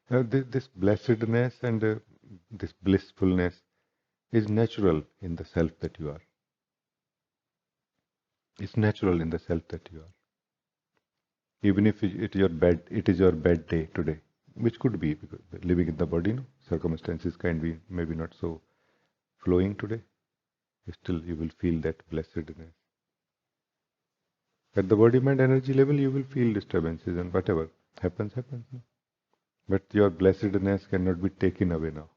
This blessedness and this blissfulness is natural in the self that you are. It's natural in the self that you are. Even if it is your bad day today, which could be because living in the body, no? Circumstances can be maybe not so flowing today. Still, you will feel that blessedness. At the body mind energy level, you will feel disturbances and whatever happens, happens. No? But your blessedness cannot be taken away now.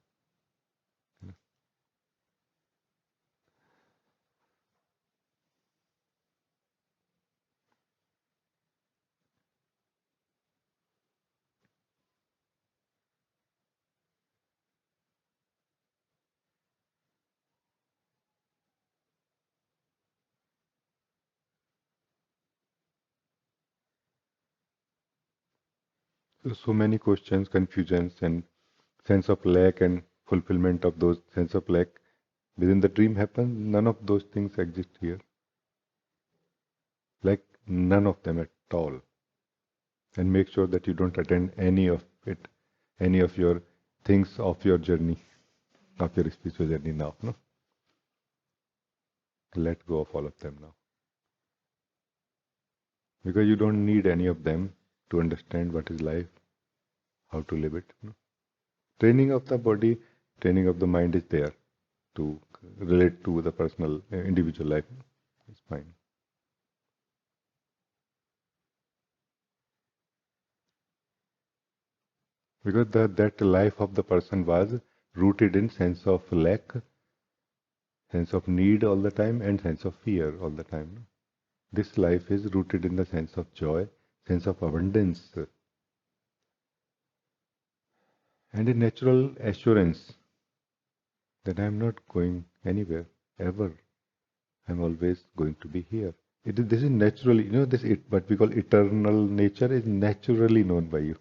So many questions, confusions, and sense of lack and fulfillment of those sense of lack within the dream happens, none of those things exist here. Like none of them at all. And make sure that you don't attend any of it, any of your things of your journey, of your spiritual journey now. No? Let go of all of them now. Because you don't need any of them to understand what is life, how to live it. No? Training of the body, training of the mind is there to relate to the personal, individual life. It's fine. Because that life of the person was rooted in sense of lack, sense of need all the time, and sense of fear all the time. No? This life is rooted in the sense of joy, sense of abundance, and a natural assurance that I am not going anywhere, ever. I am always going to be here. This is naturally, this what we call eternal nature is naturally known by you.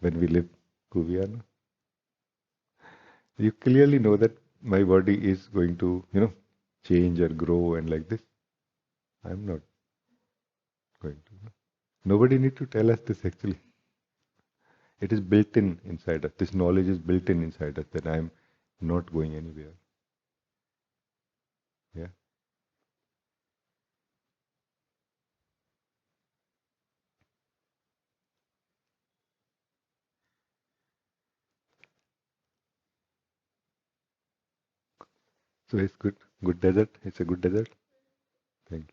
When we live Kuviyana, you clearly know that my body is going to, change or grow and like this. I am not going to. Nobody need to tell us this actually. It is built in inside us. This knowledge is built in inside us that I am not going anywhere. Yeah. So it's good. Good desert. It's a good desert. Thank you.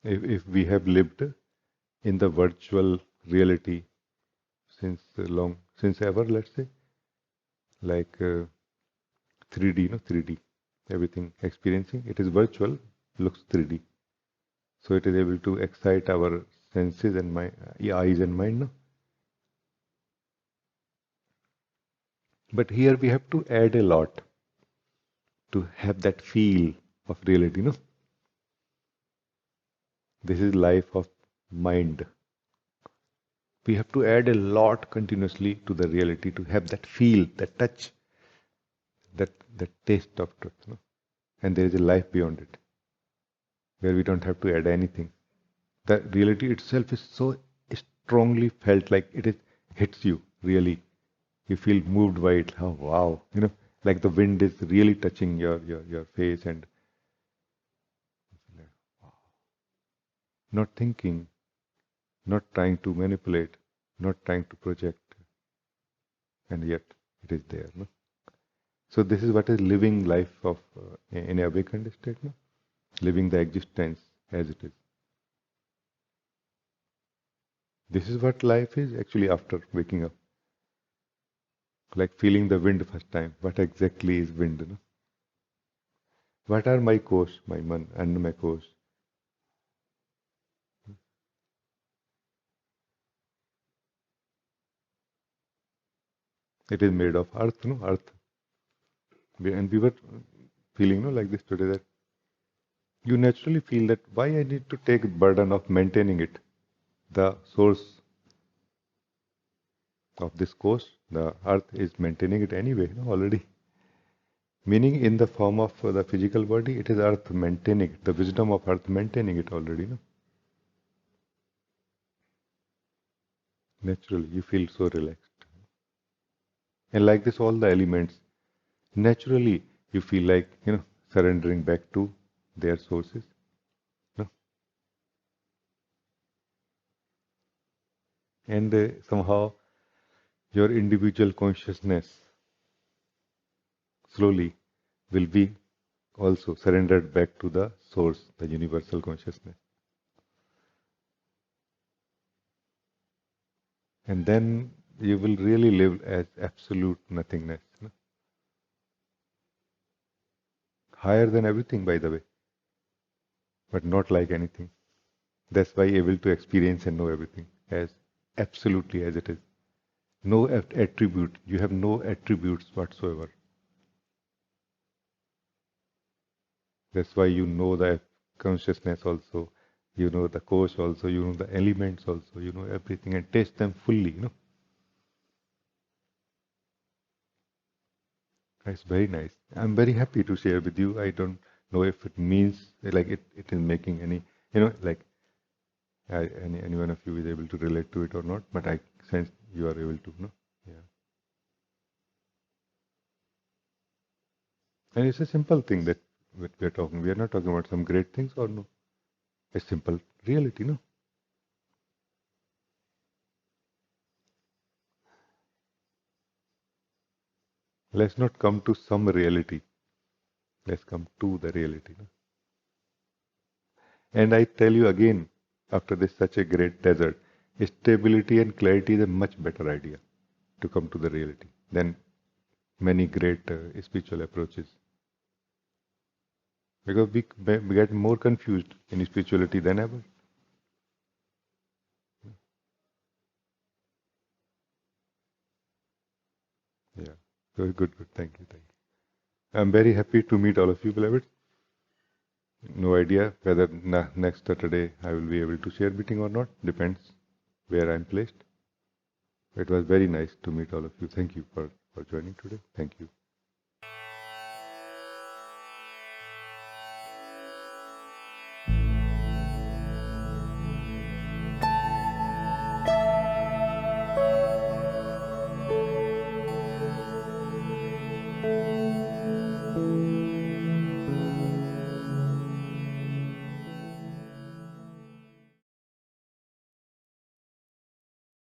If we have lived in the virtual reality since ever, let's say, like 3D, 3D, everything experiencing, it is virtual, looks 3D. So it is able to excite our senses and eyes and mind. No? But here we have to add a lot to have that feel of reality. No? This is life of mind. We have to add a lot continuously to the reality to have that feel, that touch, that taste of truth. No? And there is a life beyond it, where we don't have to add anything. The reality itself is so strongly felt, like it hits you, really. You feel moved by it. Oh, wow. Like the wind is really touching your face and wow. Not thinking, not trying to manipulate, not trying to project, and yet it is there. No? So this is what is living life of in a awakened state. No? Living the existence as it is. This is what life is actually after waking up. Like feeling the wind first time. What exactly is wind? No? What are my kosh, my man and my kosh? It is made of earth, no? Earth. And we were feeling, like this today, that you naturally feel that why I need to take burden of maintaining it. The source of this course, the earth is maintaining it anyway, already. Meaning in the form of the physical body, it is earth maintaining it, the wisdom of earth maintaining it already. Naturally, you feel so relaxed. And like this, all the elements, naturally, you feel like, surrendering back to their sources. No? And somehow, your individual consciousness slowly will be also surrendered back to the source, the universal consciousness. And then you will really live as absolute nothingness. No? Higher than everything, by the way. but not like anything. That's why able to experience and know everything as absolutely as it is. No attribute. You have no attributes whatsoever. That's why you know the consciousness also, you know the course also, you know the elements also, you know everything and taste them fully, you know. It's very nice. I'm very happy to share with you. I don't know if it means like it is making any, you know, like any one of you is able to relate to it or not, but I sense you are able to, no? Yeah. And it's a simple thing that we're talking. We are not talking about some great things or no. A simple reality, no? Let's not come to some reality. Let's come to the reality. No? And I tell you again, after this such a great desert, stability and clarity is a much better idea to come to the reality than many great spiritual approaches. Because we get more confused in spirituality than ever. Yeah, very good. Thank you. I'm very happy to meet all of you, beloved. No idea whether next Saturday I will be able to share meeting or not. Depends where I'm placed. It was very nice to meet all of you. Thank you for joining today. Thank you.